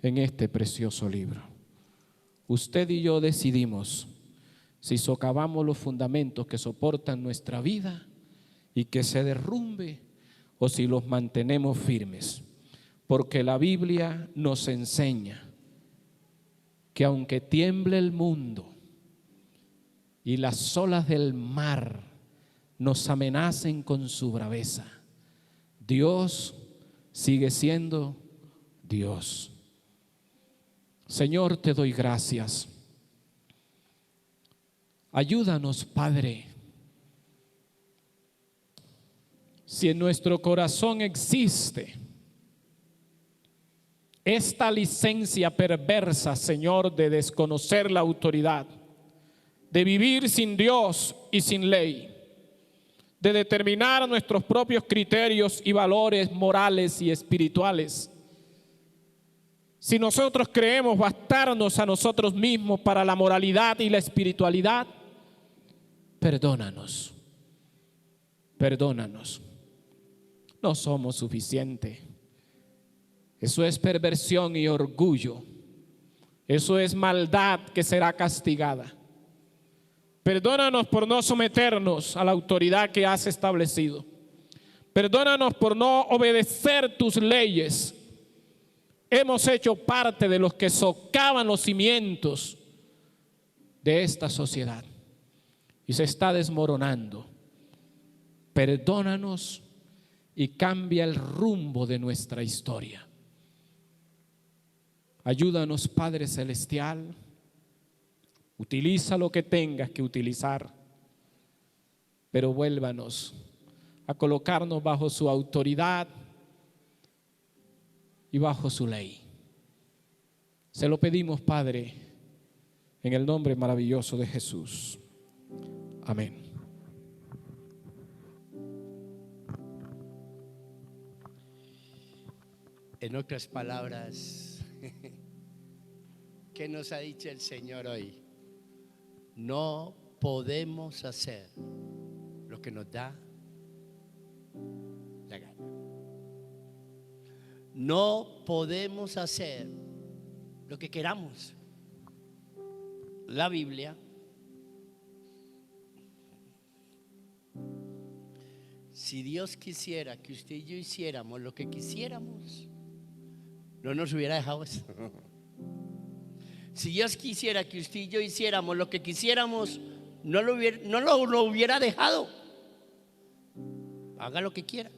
S6: en este precioso libro. Usted y yo decidimos si socavamos los fundamentos que soportan nuestra vida y que se derrumbe, o si los mantenemos firmes, porque la Biblia nos enseña que aunque tiemble el mundo y las olas del mar nos amenacen con su braveza, Dios sigue siendo Dios. Señor, te doy gracias. Ayúdanos, Padre. Si en nuestro corazón existe esta licencia perversa, Señor, de desconocer la autoridad, de vivir sin Dios y sin ley, de determinar nuestros propios criterios y valores morales y espirituales, si nosotros creemos bastarnos a nosotros mismos para la moralidad y la espiritualidad, perdónanos, perdónanos. No somos suficientes. Eso es perversión y orgullo. Eso es maldad que será castigada. Perdónanos por no someternos a la autoridad que has establecido. Perdónanos por no obedecer tus leyes. Hemos hecho parte de los que socavan los cimientos de esta sociedad y se está desmoronando. Perdónanos y cambia el rumbo de nuestra historia. Ayúdanos, Padre Celestial. Utiliza lo que tengas que utilizar, pero vuélvanos a colocarnos bajo su autoridad y bajo su ley. Se lo pedimos, Padre, en el nombre maravilloso de Jesús. Amén.
S1: En otras palabras, ¿qué nos ha dicho el Señor hoy? No podemos hacer lo que nos da la gana. No podemos hacer lo que queramos. La Biblia si Dios quisiera que usted y yo hiciéramos lo que quisiéramos, no nos hubiera dejado eso. Si Dios quisiera que usted y yo hiciéramos lo que quisiéramos, no lo hubiera dejado. Haga lo que quiera.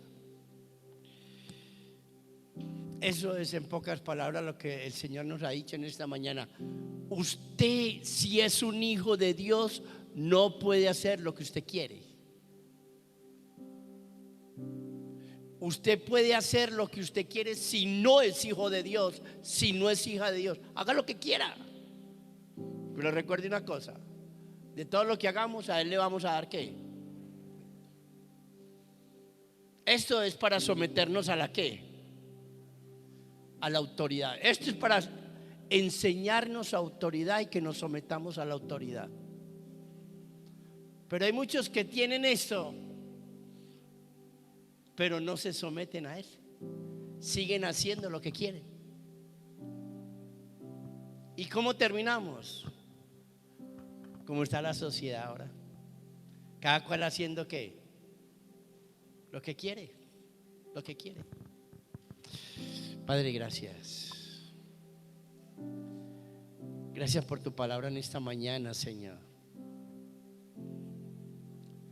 S1: Eso es en pocas palabras lo que el Señor nos ha dicho en esta mañana. Usted, si es un hijo de Dios, no puede hacer lo que usted quiere. Usted puede hacer lo que usted quiere si no es hijo de Dios, si no es hija de Dios. Haga lo que quiera. Pero recuerde una cosa: de todo lo que hagamos, a Él le vamos a dar ¿qué? Esto es para someternos a la ¿qué? A la autoridad. Esto es para enseñarnos autoridad y que nos sometamos a la autoridad. Pero hay muchos que tienen esto, pero no se someten a Él. Siguen haciendo lo que quieren. ¿Y cómo terminamos? Como está la sociedad ahora. Cada cual haciendo ¿qué? Lo que quiere. Lo que quiere. Padre, gracias. Gracias por tu palabra en esta mañana, Señor.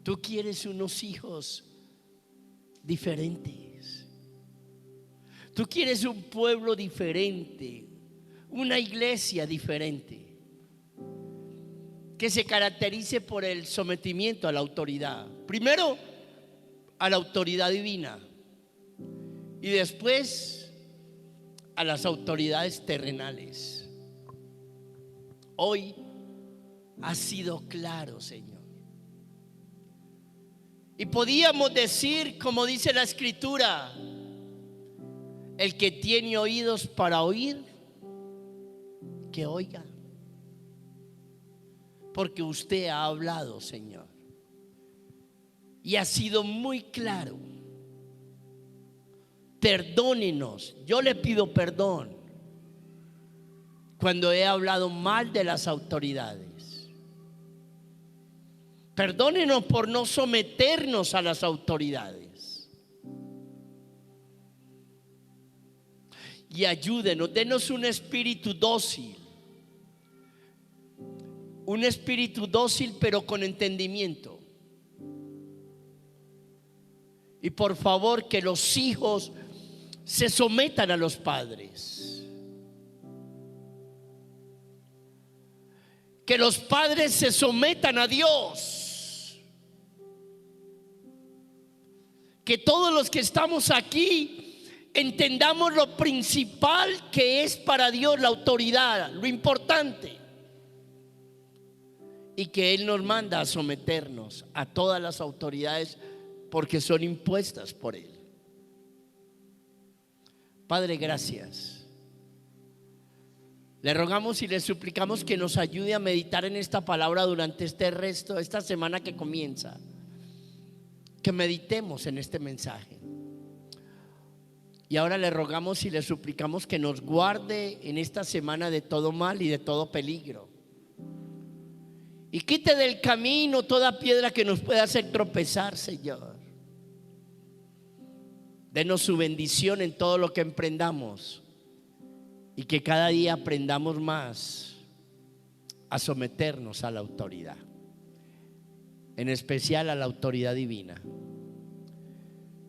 S1: Tú quieres unos hijos diferentes. Tú quieres un pueblo diferente, una iglesia diferente, que se caracterice por el sometimiento a la autoridad. Primero, a la autoridad divina, y después a las autoridades terrenales. Hoy ha sido claro, Señor. Y podíamos decir, como dice la Escritura: el que tiene oídos para oír, que oiga. Porque usted ha hablado, Señor, y ha sido muy claro. Perdónenos. Yo le pido perdón cuando he hablado mal de las autoridades. Perdónenos por no someternos a las autoridades. Y ayúdenos, denos un espíritu dócil. Un espíritu dócil pero con entendimiento. Y por favor, que los hijos se sometan a los padres. Que los padres se sometan a Dios. Que todos los que estamos aquí entendamos lo principal que es para Dios la autoridad, lo importante. Y que Él nos manda a someternos a todas las autoridades porque son impuestas por Él. Padre, gracias. Le rogamos y le suplicamos que nos ayude a meditar en esta palabra durante esta semana que comienza. Que meditemos en este mensaje. Y ahora le rogamos y le suplicamos que nos guarde en esta semana de todo mal y de todo peligro. Y quite del camino toda piedra que nos pueda hacer tropezar, Señor. Denos su bendición en todo lo que emprendamos. Y que cada día aprendamos más a someternos a la autoridad. En especial a la autoridad divina.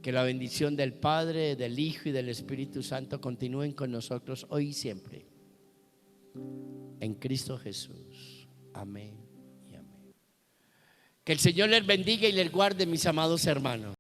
S1: Que la bendición del Padre, del Hijo y del Espíritu Santo continúen con nosotros hoy y siempre. En Cristo Jesús. Amén. Que el Señor les bendiga y les guarde, mis amados hermanos.